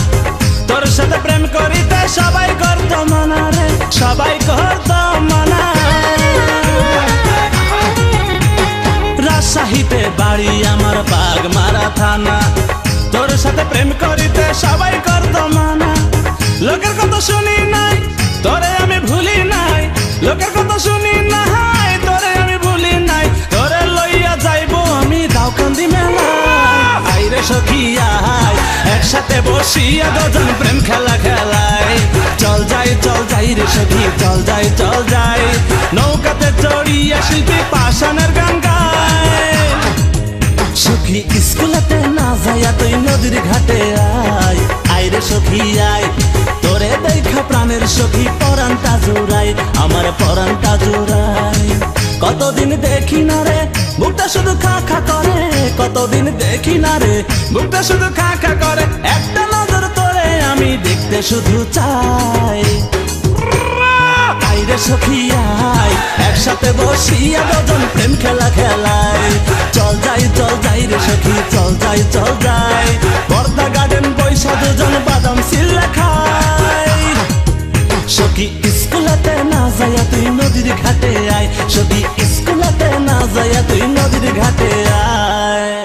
Speaker 1: তোর সাথে প্রেম করিতে সবাই করত মানা রে সবাই করত মানা রাজশাহীতে বাড়ি আমার বাগমারা থানা তোর সাথে প্রেম করিতে সবাই করত মানা লোকের কথা শুনি নাই তোরে আমি ভুলি নাই লোকের কথা শুনি নাই তোরে আমি ভুলি নাই তোরে লইয়া যাইবো আমি দাউকান্দি মেলা আইরে সখী আয় একসাথে বসিয়া দুজন প্রেম খেলা খেলায় চল যাই রে সখী চল যাই নৌকাতে চড়িয়া শিল্পী পাষাণের গান গায় সখী স্কুলেতে না যাইয়া তুই নদীর ঘাটে আয় আইরে সখী আয় তোরে দেখা প্রাণের সখী পরানটা জোড়াই আমার পরানটা জোড়াই কতদিন দেখি না রে বুকটা শুধু খা খা করে কতদিন দেখি না রে বুকটা শুধু খা খা করে একটা নজর তোরে আমি দেখতে শুধু চাই আইরে সখী আয় একসাথে বসিয়া দুজন প্রেম খেলা খেলায় চল যাই রে সখী চল যাই বর্দা গার্ডেন বৈশা দুজন বাদাম সিল্লা খায় সখী স্কুলেতে না যাইয়া তুই নদীর ঘাটে আয় সখী স্কুলেতে না যাইয়া তুই নদীর ঘাটে আয়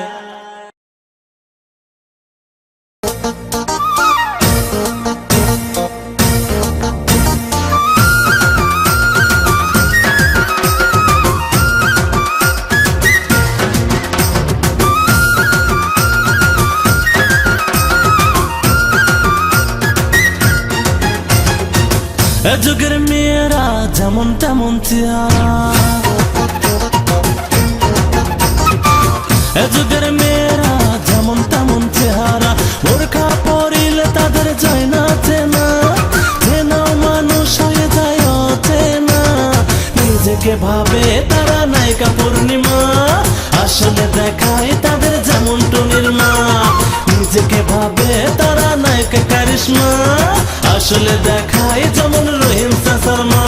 Speaker 1: এ যুগের মেয়েরা যেমন তেমন চেহারা এ যুগের মেয়েরা যেমন তেমন চেহারা বোরখা পরিলে তাদের যায় না চেনা মানুষ হয়ে যায় অচেনা নিজেকে ভাবে তারা নায়িকা পূর্ণিমা আসলে দেখায় তাদের যেমন টুনির মা নিজেকে ভাবে তারা নায়িকা কারিশমা আসলে দেখায় যেমন রহিম চাচার মা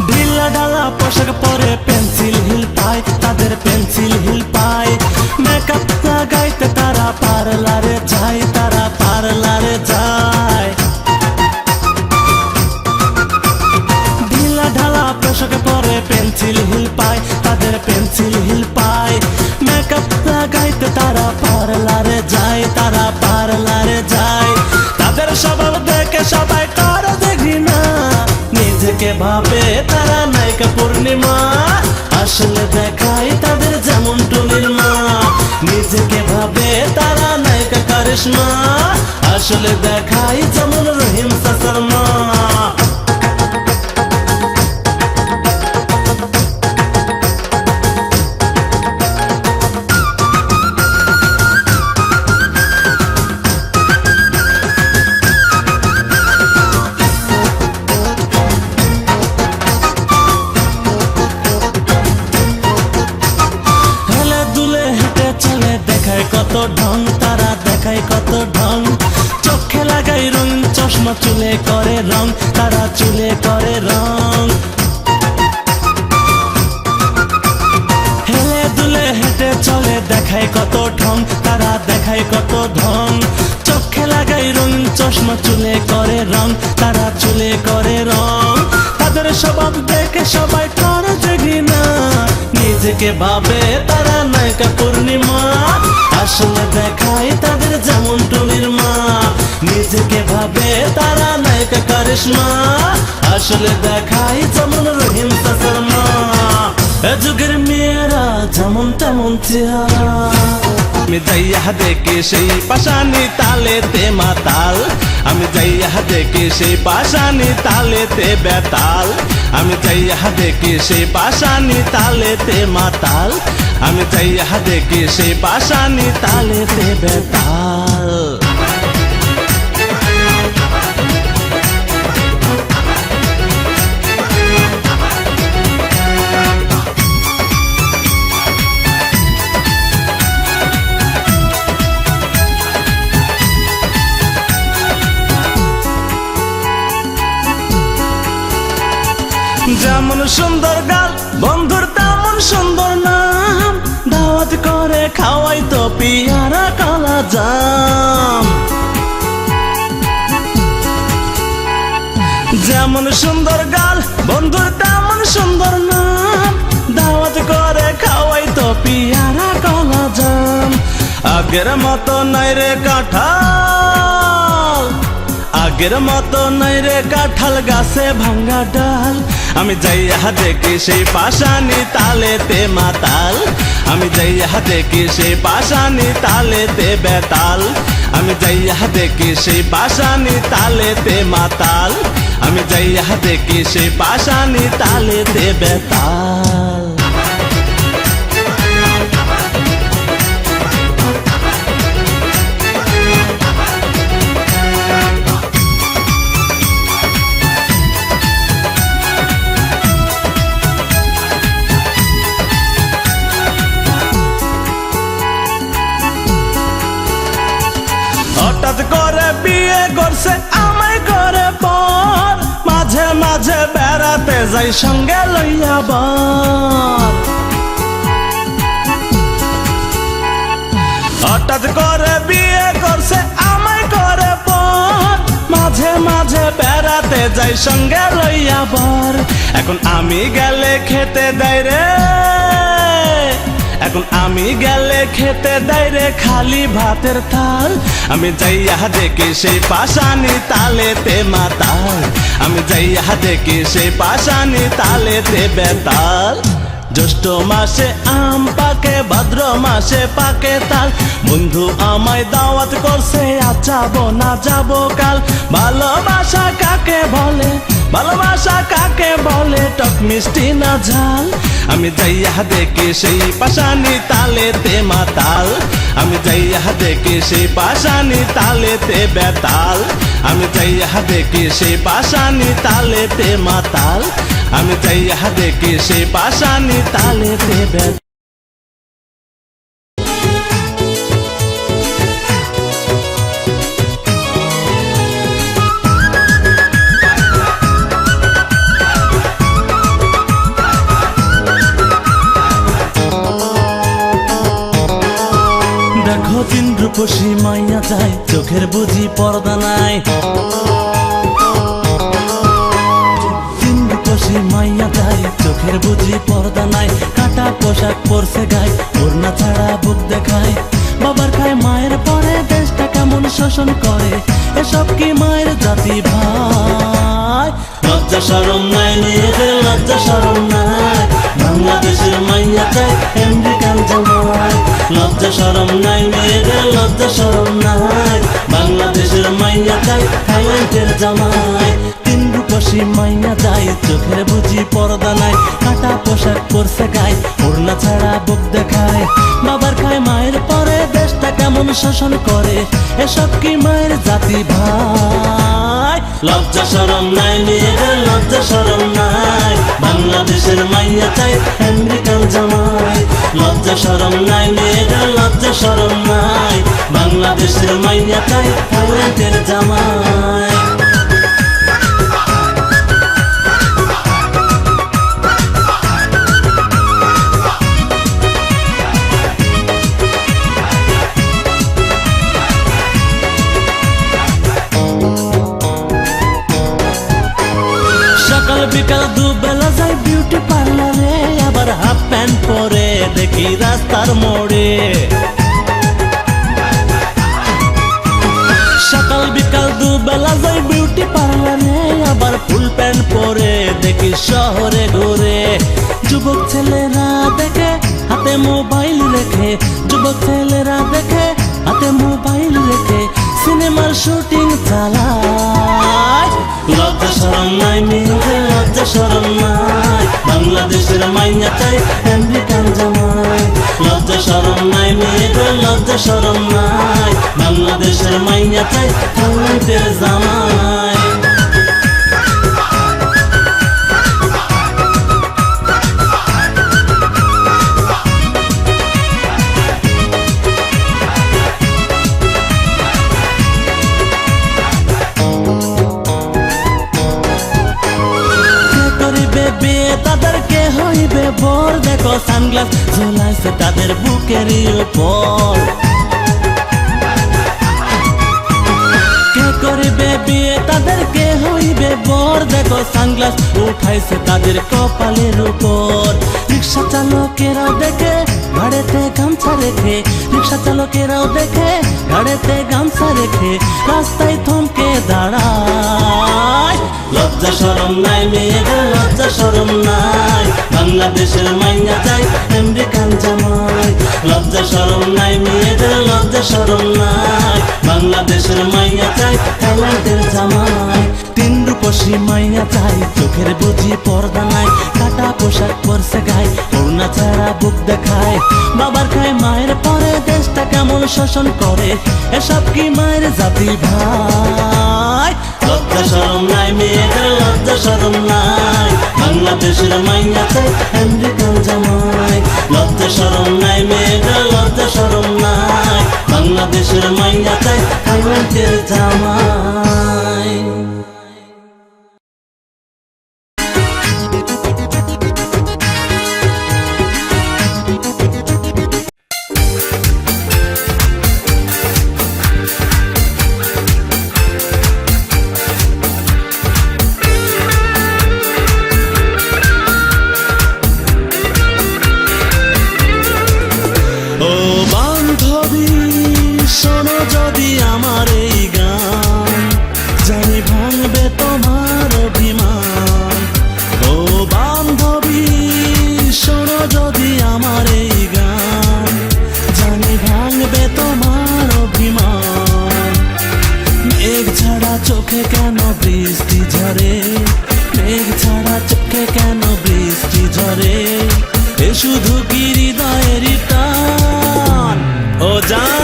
Speaker 1: ঢিলা ঢালা পোশাক পরে পেন্সিল হিল পায় তাদের পেন্সিল হিল পায় মেকআপ লাগাইতে তারা পার্লারে যায় ঢিলা ঢালা পোশাক পরে পেন্সিল হিল পায় তাদের পেন্সিল হিল পায় মেকআপ লাগাইতে তারা পার্লারে যায় তাদের স্বভাব দেখে সবাই করে দেখি না নিজেকে ভাবে তারা নায়িকা পূর্ণিমা আসলে দেখায় তাদের যেমন টুনির মা নিজেকে ভাবে তারা নায়িকা কারিশমা আসলে দেখায় যেমন রহিম চাচার মা কত ঢং তারা দেখায় কত ঢং চোখে লাগাই রঙিন চশমা চুলে করে রং তারা চুলে করে রং হেলে দুলে হেঁটে চলে দেখায় কত ঢং তারা দেখায় কত ঢং চোখে লাগাই রঙিন চশমা চুলে করে রং তারা চুলে করে রং তাদের স্বভাব দেখে সবাই করে দেখি না নিজেকে ভাবে তারা নায়িকা পূর্ণিমা আসলে দেখায় তাদের যেমন টুনির মা নিজেকে ভাবে তারা নায়িকা কারিশমা আসলে দেখায় যেমন রহিম চাচার মা এ যুগের মেয়েরা যেমন তেমন চেহারা। আমি যাইয়া দেখি সেই পাশানি তালেতে মাতাল, আমি যাইয়া দেখি সেই পাশানি তালেতে বেতাল, আমি যাইয়া দেখি সেই পাশানি তালেতে মাতাল, আমি যাইয়া দেখি সেই পাশানি তালেতে বেতাল। যেমন সুন্দর গাল বন্ধুর তেমন সুন্দর নাম, দাওয়াত করে খাওয়াই তো পিয়ারা কালা জাম। যেমন সুন্দর গাল বন্ধুর তেমন সুন্দর নাম, দাওয়াত করে খাওয়াই তো পিয়ারা কালা জাম। আগের মতো নাই রে কাঁঠাল, আগের মতো নাই রে কাঁঠাল গাছে ভাঙ্গা ডাল, আমি যাইয়া দেখি সেই পাশানি তালেতে মাতাল, আমি যাইয়া দেখি সেই পাশানি তালেতে বেতাল, আমি যাইয়া দেখি সেই পাশানি তালেতে মাতাল, আমি যাইয়া দেখি সেই পাশানি তালেতে বেতাল। হঠাৎ করে বিয়ে করছে আমায় করে পর, মাঝে মাঝে বেড়াতে যাই সঙ্গে লইয়া বার। হঠাৎ করে বিয়ে করছে আমায় করে পর, মাঝে মাঝে বেড়াতে যাই সঙ্গে লইয়া বার। এখন আমি গেলে খেতে দেয় রে, এখন আমি গেলে খেতে দেয় রে খালি ভাতের থাল, আমি যাইয়া দেখি সেই পাশানি তালেতে মাতাল, আমি যাইয়া দেখি সেই পাশানি তালেতে বেতাল। জ্যৈষ্ঠ মাসে আম পাকে ভাদ্র মাসে পাকে তাল, বন্ধু আমায় দাওয়াত করছে আজ যাবো না যাবো কাল। ভালোবাসা কাকে বলে, ভালোবাসা কাকে বলে, টক মিষ্টি না ঝাল, আমি যাইয়া দেখি সেই পাশানি তালেতে মাতাল, আমি যাইয়া দেখি সেই পাশানি তালেতে বেতাল, আমি যাইয়া দেখি সেই পাশানি তালেতে মাতাল, আমি যাইয়া দেখি সেই পাশানি তালেতে বেতাল। দেখো তিন রূপসী মাইয়া যায়, চোখের বুঝি পর্দা নাই, তিন রূপসী মাইয়া যায়, চোখের বুঝি পর্দা নাই, কাটা পোশাক পরছে গায়, ওড়না ছাড়া বুক দেখায়, বাবার খায় মায়ের পরে দেশটা কেমন শোষণ করে, এসব কি মায়ের জাতি ভাই? লজ্জা শরম নাই নিজেদের, লজ্জা শরম নাই, বাংলাদেশের মাইয়া চাই আমেরিকান জামাই। লজ্জা শরম নাই মেয়েদের, লজ্জা শরম নাই, বাংলাদেশের মাইয়া চাই থাইল্যান্ডের জামাই। তিন রূপসী মাইয়া যায়, চোখের বুঝি পর্দা নাই, কাটা পোশাক পরছে গায়ে, ওড়না ছাড়া বুক দেখায়, বাবার খায় মায়ের পরে দেশটা কেমন শোষণ করে, এসব কি মায়ের জাতি ভাই? লজ্জা শরম নাই মেয়েদের, লজ্জা শরম নাই, বাংলাদেশের মাইয়া চাই আমেরিকান জামাই। লজ্জা শরম নাই মেয়েদের, লজ্জা শরম নাই, বাংলাদেশের মাইয়া চাই থাইল্যান্ডের জামাই। সকাল বিকাল দুবেলা যাই বিউটি পার্লারে, আবার হাফ প্যান্ট পরে দেখি রাস্তার মোড়ে। সকাল বিকাল দুবেলা যাই বিউটি পার্লারে, আবার ফুল প্যান্ট পরে দেখি শহরে ঘুরে। যুবক ছেলেরা দেখে হাতে মোবাইল রেখে, যুবক ছেলেরা দেখে হাতে মোবাইল রেখে সিনেমার শুটিং চালায়। লজ্জা শরম নাই মেয়েদের, লজ্জা শরম নাই, বাংলাদেশের মাইয়া চাই আমেরিকান জামাই। লজ্জা শরম নাই মেয়েদের, লজ্জা শরম নাই, বাংলাদেশের মাইয়া চাই থাইল্যান্ডের জামাই। তাদেরকে হইবে বর, দেখো সানগ্লাস ঝোলাইছে তাদের বুকেরই উপর। কে করিবে বিয়ে তাদেরকে হইবে বর, দেখো সানগ্লাস উঠাইছে তাদের কপালের উপর। রিক্সা চালকেরাও দেখে ঘাড়েতে গামছা রেখে, রিক্সা চালকেরাও দেখে ঘাড়েতে গামছা রেখে রাস্তায় থমকে দাঁড়ায়। লজ্জা শরম নাই মেয়েদের, লজ্জা শরম নাই, বাংলাদেশের মাইয়া চাই আমেরিকান জামাই। লজ্জা শরম নাই মেয়েদের, লজ্জা শরম নাই, বাংলাদেশের মাইয়া চাই থাইল্যান্ডের জামাই। তিন রূপসী মাইয়া চাই, চোখের বুঝি পর্দা নাই, কাটা পোশাক পরছে গায়ে, ওড়না ছাড়া বুক দেখায়। বাবার খায় মায়ের পরে দেশটা কেমন শোষণ করে, এসব কি মায়ের জাতি ভাই? লজ্জা শরম নাই মেয়েদের, লজ্জা শরম নাই, বাংলাদেশের মাইয়া চাই আমেরিকান জামাই। লজ্জা শরম নাই মেয়েদের, লজ্জা শরম নাই, বাংলাদেশের মাইয়া চাই থাইল্যান্ডের জামাই। চোখে কেন বৃষ্টি ঝরে, মেঘ ছাড়া চোখে কেন বৃষ্টি ঝরে, এ শুধু কি হৃদয়ের টান? ও জান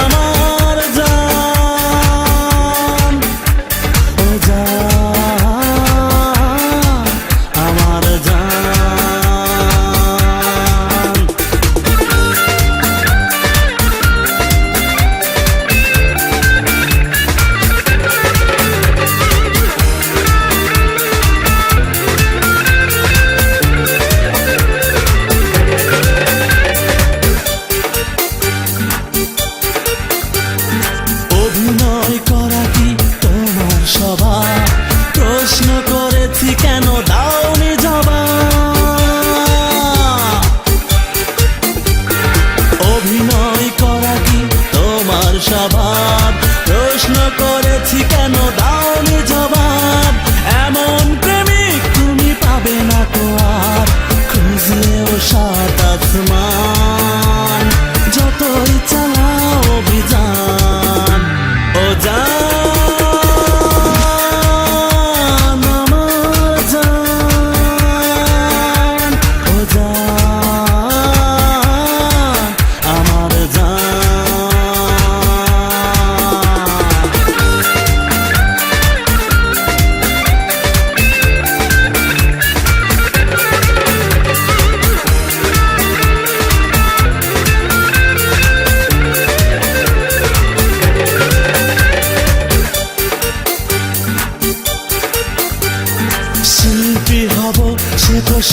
Speaker 1: আমার জান, ও জান আমার জান। কেন দাওনি জবাব? অভিনয় করা কি তোমার স্বভাব? প্রশ্ন করেছি কেন দাওনি জবাব? এমন প্রেমিক তুমি পাবে না তো আর, খুঁজলেও সাত আসমান, যতই চালাও অভিযান। ও জান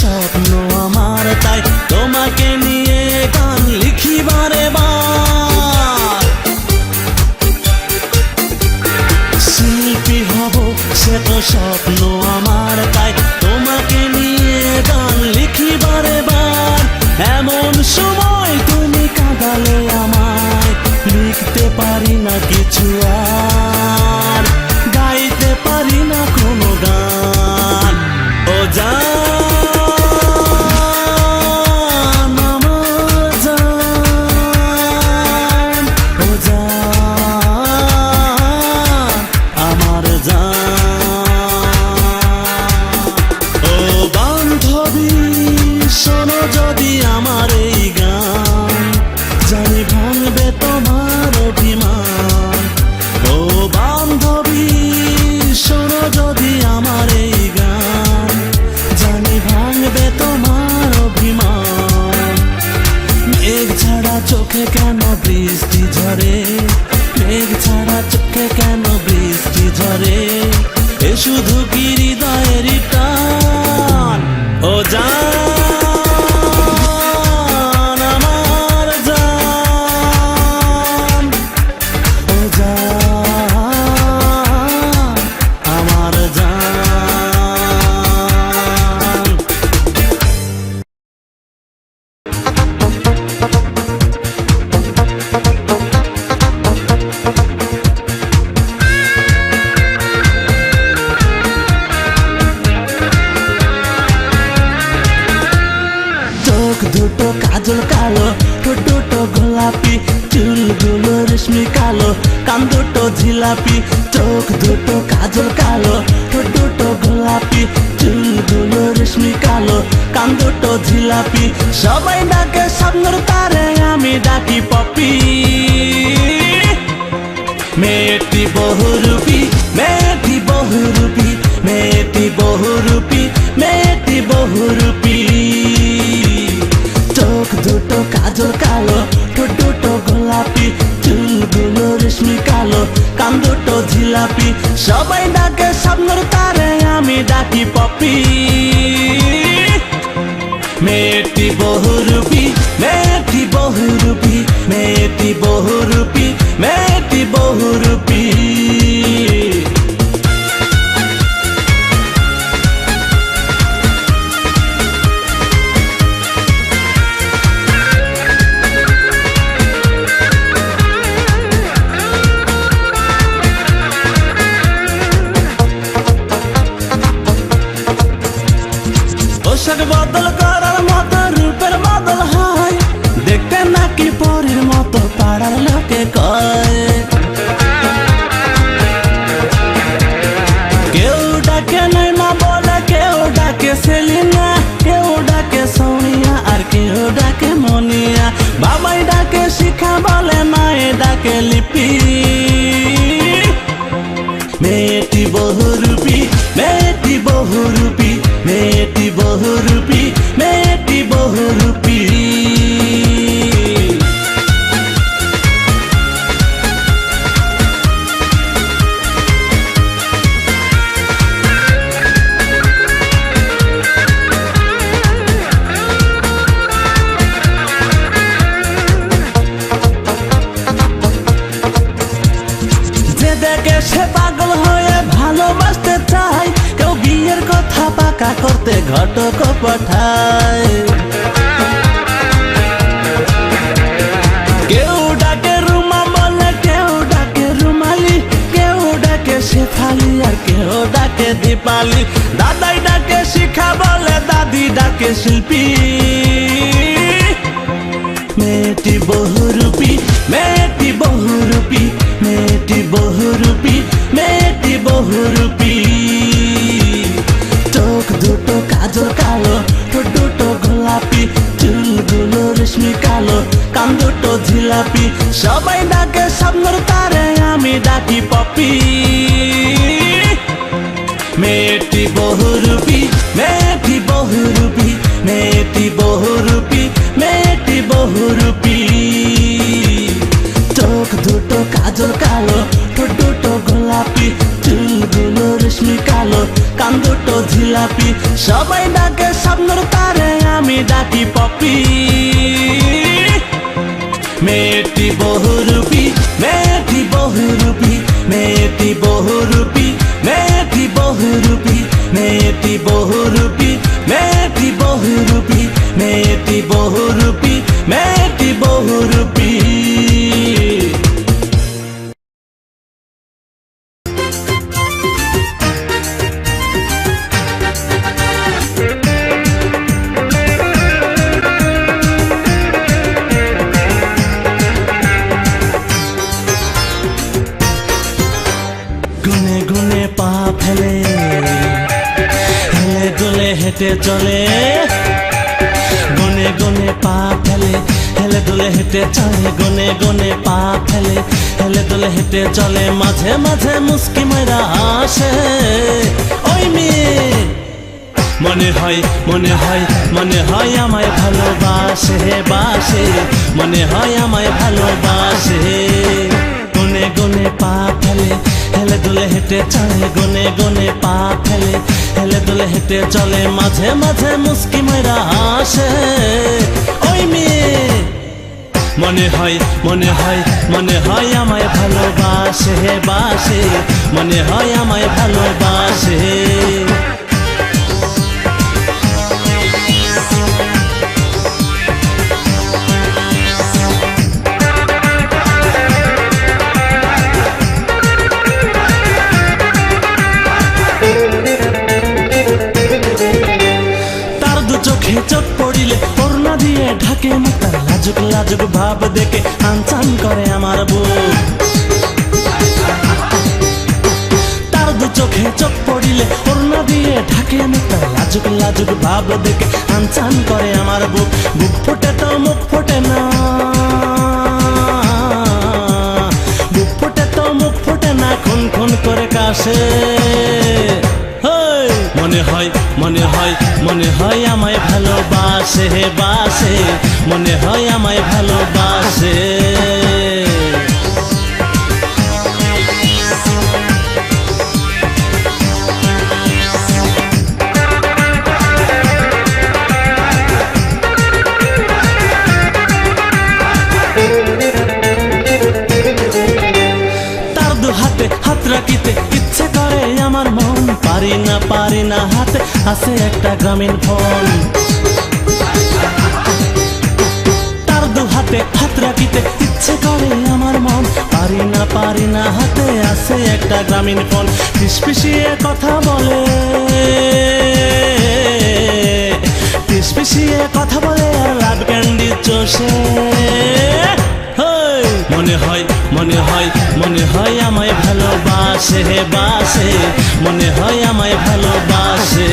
Speaker 1: স্বপ্ন আমার, তাই তোমাকে নিয়ে গান লিখি বারে বার। শিল্পী হব সে তো স্বপ্ন আমার, তাই তোমাকে নিয়ে গান লিখি বারে বার। এমন সময় তুমি কাঁদালে আমায়, লিখতে পারি না কিছু আর, গাইতে পারি না কোনো গান। ও চোখে কেন বৃষ্টি ঝরে, মেঘ ছাড়া চোখে কেন বৃষ্টি ঝরে, এ শুধু কি হৃদয়ের টান। ও জান আমার জান, ও জান আমার জান। চোখ দুটো কাজল কালো, ঠোঁট দুটো গোলাপি, চুলগুলো রেশমি কালো, কান দুটো জিলাপি। চোখ দুটো কাজল কালো, ঠোঁট দুটো গোলাপি, চুলগুলো রেশমি কালো, কান দুটো জিলাপি। সবাই ডাকে স্বপ্নের তারে, আমি ডাকি পপি। মেয়েটি বহুরূপী, মেয়েটি বহুরূপী, মেয়েটি বহুরূপী, মেয়েটি বহুরূপী। চোখ দুটো কাজল কালো, ঠোঁট দুটো গোলাপি, চুলগুলো রেশমি কালো, কান দুটো জিলাপি। সবাই ডাকে স্বপ্নের তারে, আমি ডাকি পপি। মেয়েটি বহুরূপী, মেয়েটি বহুরূপী, মেয়েটি বহুরূপী, মেয়েটি বহুরূপী। পোশাক বদল করার মতো রূপের বদল হয়, দেখতে নাকি পরীর মতো পাড়ার লোকে কয়। কেউ ডাকে নাইমা বলে, কেউ ডাকে সেলিনা, কেউ ডাকে সোনিয়া, আর কেউ ডাকে মনিয়া। বাবাই ডাকে শিখা বলে, মায়ে ডাকে লিপি। মেয়েটি বহুরূপী, মেয়েটি বহুরূপী, মেয়েটি বহুরূপী, মেয়েটি বহুরূপী। যে দেখে সে পাগল হয়ে ভালোবাসতে চায়, কেউ বিয়ের কথা পাকা করতে ঘটক পাঠায়। কেউ ডাকে রুমা বলে, কেউ ডাকে রুমালি, কেউ ডাকে শেফালি, আর কেউ ডাকে দীপালি। দাদাই ডাকে শিখা বলে, দাদি ডাকে শিল্পী। মেয়েটি বহুরূপী, মেয়েটি বহুরূপী, মেয়েটি বহুরূপী, মেয়েটি বহুরূপী। চোখ দুটো কাজল কালো, ঠোঁট দুটো গোলাপি, চুলগুলো রেশমি কালো, কান দুটো জিলাপি। সবাই ডাকে স্বপ্নের তারে, আমি ডাকি পপি। মেয়েটি বহুরূপী, মেয়েটি বহুরূপী, মেয়েটি বহুরূপী, মেয়েটি বহুরূপী। চোখ দুটো কাজল কালো, ঠোঁট দুটো গোলাপি, চুলগুলো রেশমি কালো, কান দুটো জিলাপি। সবাই ডাকে স্বপ্নের তারে, আমি ডাকি পপি। মেয়েটি বহুরূপী, মেয়েটি বহুরূপী, মেয়েটি বহুরূপী, মেয়েটি বহুরূপী, মেয়েটি বহুরূপী, মেয়েটি বহুরূপী, মেয়েটি বহুরূপী, মেয়েটি বহুরূপী। গুনে গুনে পা ফেলে, হেলে দুলে হেঁটে চলে। গুনে গুনে পা ফেলে, হেলে দুলে হেঁটে চলে। গুনে গুনে পা ফেলে, হেলে দুলে হেঁটে চলে। মাঝে মাঝে মুস্কি মারা আসে, ওই মেয়ে মনে হয় মনে হয় মনে হয় আমায় ভালোবাসে বাসে, মনে হয় আমায় ভালোবাসে। গনে গনে পা ফেলে হেলে দুলে হেঁটে চলে, গনে গনে পা ফেলে হেলে দুলে হেঁটে চলে, মাঝে মাঝে মুস্কি মেরা হাসে। ওই মেয়ে মনে হয় মনে হয় মনে হয় আমায় ভালোবাসে বাসে, মনে হয় আমায় ভালোবাসে। চোখে চোখ পড়িলে ওড়না দিয়ে ঢাকে মুখ, তার লাজুক লাজুক ভাব দেখে আনচান করে আমার বুক। তার দু চোখে চোখ পড়িলে ওড়না দিয়ে ঢাকে মুখ, তার লাজুক লাজুক ভাব দেখে আনচান করে আমার বুক। বুক ফোটে তো মুখ ফোটে না, বুক ফোটে তো মুখ ফোটে না, খুন খুন করে কাশে। মনে হয় মনে হয় মনে হয় আমায় ভালোবাসে বাসে, মনে হয় আমায় ভালোবাসে। তার দু হাতে হাত রাখিতে ইচ্ছে করে আমার মন, পারি না হাতে আছে একটা গ্রামীণ ফোন। তার দু হাতে হাত রাখিতে ইচ্ছে করে আমার মন, পারি না হাতে আছে একটা গ্রামীণ ফোন। ফিসফিসিয়ে কথা বলে, ফিসফিসিয়ে কথা বলে আর লাভ ক্যান্ডি চষে। মনে হয় মনে হয় মনে হয় আমায় ভালোবাসে বাসে, মনে হয় আমায় ভালোবাসে।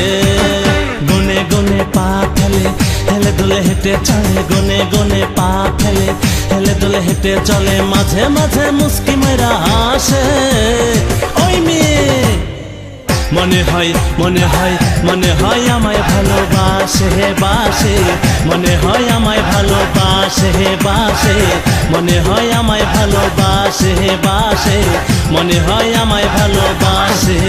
Speaker 1: গনে গনে পা ফেলে হেলে দুলে হেঁটে চলে, গনে গনে পা ফেলে হেলে দুলে হেঁটে চলে, মাঝে মাঝে মুস্কি মেরা হাসে। ওই মেয়ে মনে হয় মনে হয় মনে হয় আমায় ভালোবাসে বাসে, মনে হয় আমায় ভালোবাসে বাসে, মনে হয় আমায় ভালোবাসে বাসে, মনে হয় আমায় ভালোবাসে।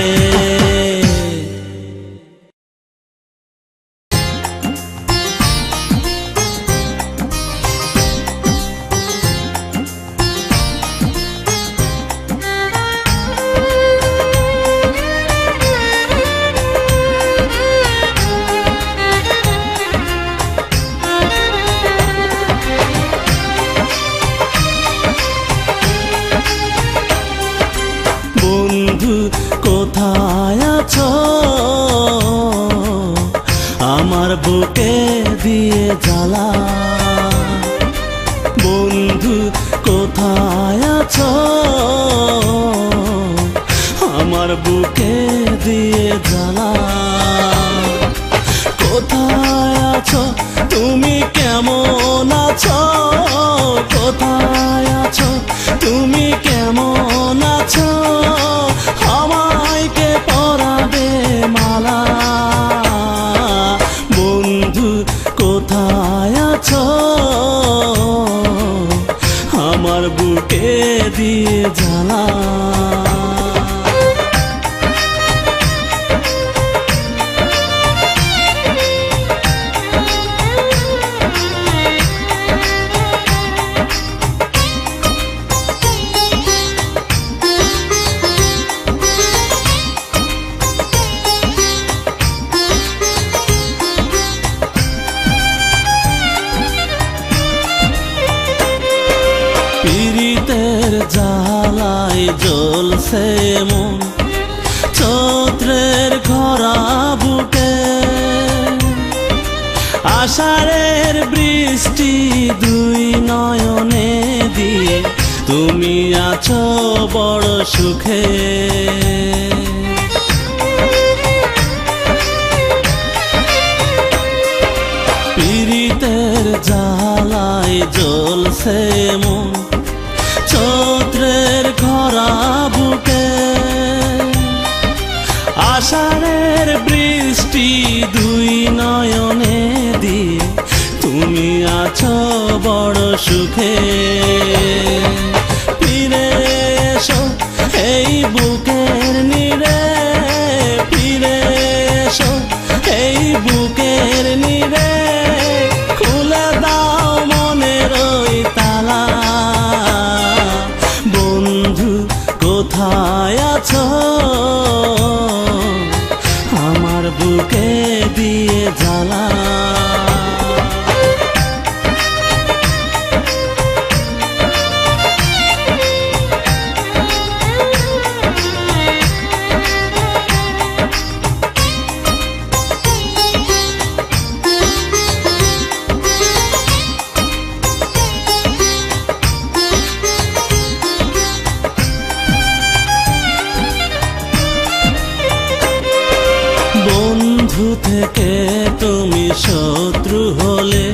Speaker 1: কোথায় আছো আমার বুকে দিয়ে জ্বালা, বন্ধু কোথায় আছো আমার বুকে দিয়ে জ্বালা। কোথায় আছো তুমি কেমন আছো, কোথায় আছো তুমি কেমন আছো, আমায় কে পরাবে মালা। বন্ধু কোথায় আছো আমার বুকে দিয়ে জ্বালা। পীড়িতের জ্বালায় জ্বলছে মন, চৈত্রের ঘরা বুকে, আষাঢ়ের বৃষ্টি দুই নয়নে দিয়ে তুমি আছো বড় সুখে। পীড়িতের জ্বালায় জ্বলছে মন, চৈত্রের ঘরা বুকে, আষাঢ়ের বৃষ্টি দুই নয়নে দিয়ে তুমি আছো বড় সুখে। ফিরে এসো এই বুকের নীড়ে, ফিরে এসো এই বুকের নীড়ে, খুলে দাও মনের ওই তালা। বন্ধু কোথায় আছো, আমার বুকে দিয়ে জ্বালা। বন্ধু থেকে তুমি শত্রু হলে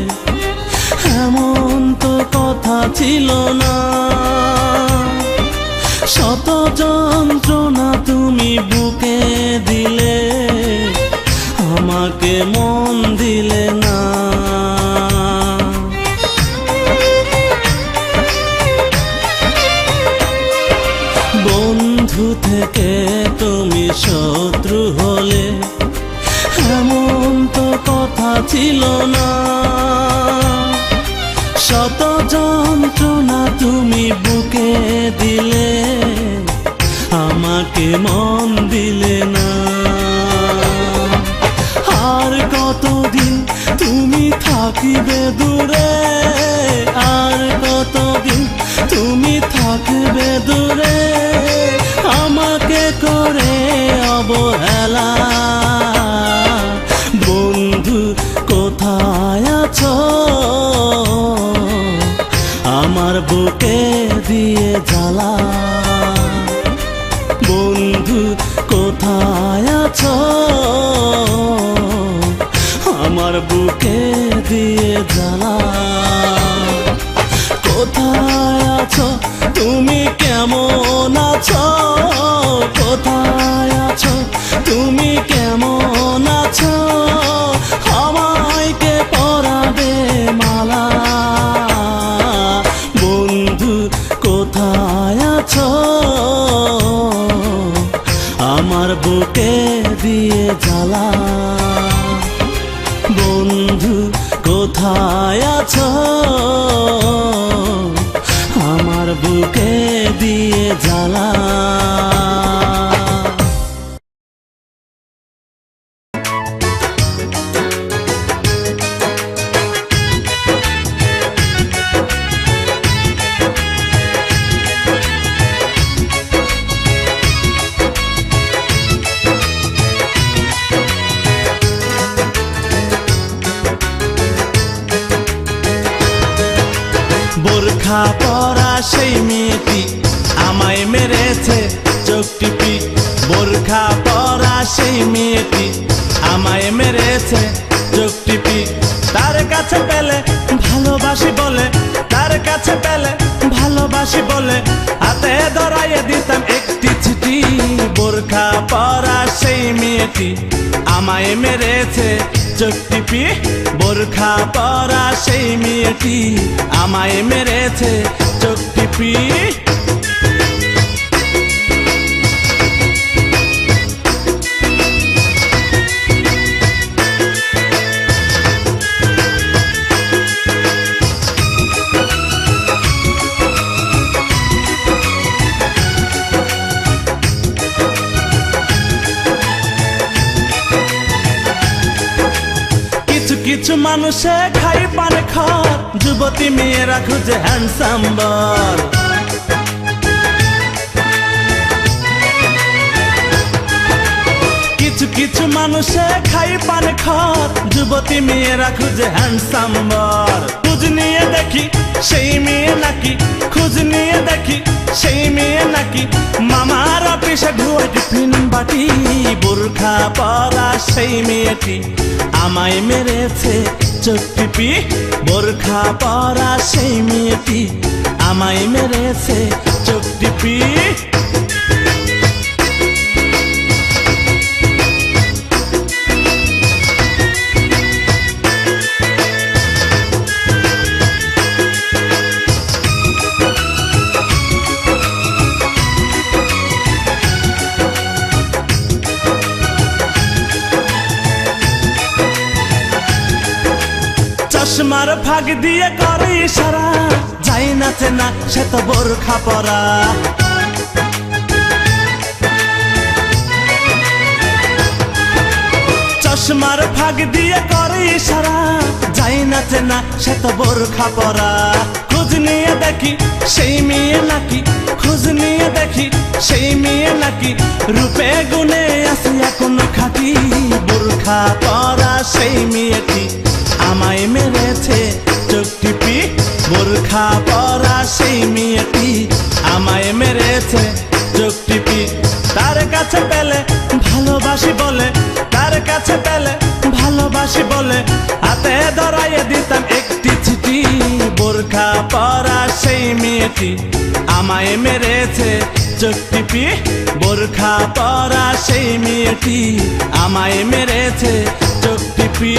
Speaker 1: এমন তো কথা ছিল না। শত যন্ত্রণা তুমি বুকে দিলে, আমাকে মন দিলে না। বন্ধু থেকে তুমি শত্রু হলে এমন তো কথা ছিল না। শত যন্ত্রণা তুমি বুকে দিলে, আমাকে মন দিলে না। আর কতদিন তুমি থাকিবে দূরে, আর কতদিন তুমি থাকবে দূরে, আমাকে করে অবহেলা। বন্ধু কোথায় আছো, আমার বুকে দিয়ে জ্বালা। বন্ধু কোথায় আছো, আমার বুকে দিয়ে জ্বালা। কোথায় আছো তুমি, কেমন আছো, কোথায় আছো তুমি, কেমন আছো, আমায় কে পরাবে মালা। বন্ধু কোথায় আছো, আমার বুকে দিয়ে জ্বালা। বন্ধু কোথায় আছো, আমার বুকে দিয়ে জ্বালা। বোরখা পরা সেই মেয়েটি আমায় মেরেছে চোখ টিপি। বোরখা পরা সেই মেয়েটি আমায় মেরেছে চোখ টিপি। তার কাছে পেলে ভালোবাসি বলে, তার কাছে পেলে ভালোবাসি বলে, হাতে ধরাইয়ে দিতাম একটি চিঠি। বোরখা পরা সেই মেয়েটি আমায় মেরেছে চোখ টিপি। বোরখা পরা সেই মেয়েটি আমায় মেরেছে চোখ টিপি। কিছু মানুষে খাই পান খর, যুবতী মেয়েরা খুঁজে হ্যান্ডসাম বর। কিছু কিছু মানুষে খাই পান খর, যুবতী মেয়েরা খুঁজে হ্যান্ডসাম বর। খোঁজ নিয়ে দেখি সেই মেয়ে নাকি, খোঁজ নিয়ে দেখি সেই মেয়ে নাকি মামার অফিসে ধোয়া টিফিন বাটি। বোরখা পরা সেই মেয়েটি আমায় মেরেছে চোখ টিপি। বোরখা পরা সেই মেয়েটি আমায় মেরেছে চোখ টিপি। চশমার ফাঁক দিয়ে করে ইশারা, যাই না চেনা সে তো বোরখা পরা। চশমার ফাঁক দিয়ে করে ইশারা, যাই না চেনা সে তো বোরখা পরা। খোঁজ নিয়ে দেখি সেই মেয়ে নাকি, খোঁজ নিয়ে দেখি সেই মেয়ে নাকি, রূপে গুণে আসিয়া কোন খাঁটি। বোরখা পরা সেই মেয়েটি আমায় মেরেছে চোখ টিপি। বোরখা পরা সেই মেয়েটি আমায় মেরেছে চোখ টিপি। তার কাছে পেলে ভালোবাসি বলে, তার কাছে পেলে ভালোবাসি বলে, হাতে ধরাইয়ে দিতাম একটি চিঠি। বোরখা পরা সেই মেয়েটি আমায় মেরেছে চোখ টিপি। বোরখা পরা সেই মেয়েটি আমায় মেরেছে চোখ টিপি।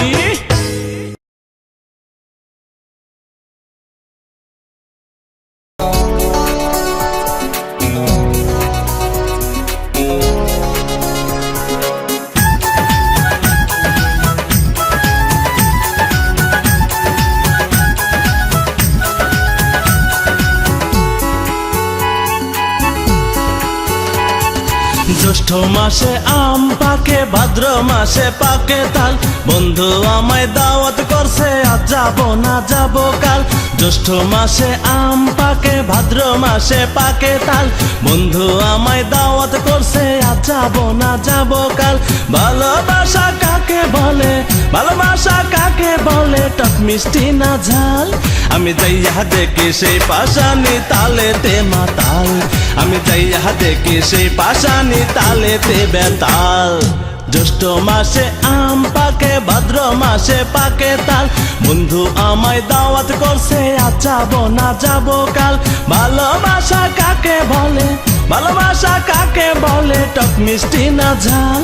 Speaker 1: জ্যৈষ্ঠ মাসে আম পাকে, ভাদ্র মাসে পাকে তাল, বন্ধু আমায় দাওয়াত করছে আজ যাবো না যাবো কাল। জ্যৈষ্ঠ মাসে আম পাকে, ভাদ্র মাসে পাকে তাল, বন্ধু আমায় দাওয়াত করছে আজ যাবো না যাবো কাল। ভালোবাসা কাকে বলে, ভালোবাসা কাকে বলে, টক মিষ্টি না ঝাল। আমি যাইয়া দেখি সেই পাশানি তালেতে মাতাল, আমি যাইয়া দেখি সেই পাশানি তালেতে বেতাল। জ্যৈষ্ঠ মাসে আম পাকে, ভাদ্র মাসে পাকে তাল, বন্ধু আমায় দাওয়াত করছে আজ যাবো না যাবো কাল। ভালোবাসা কাকে বলে, ভালোবাসা কাকে বলে, টক মিষ্টি না ঝাল।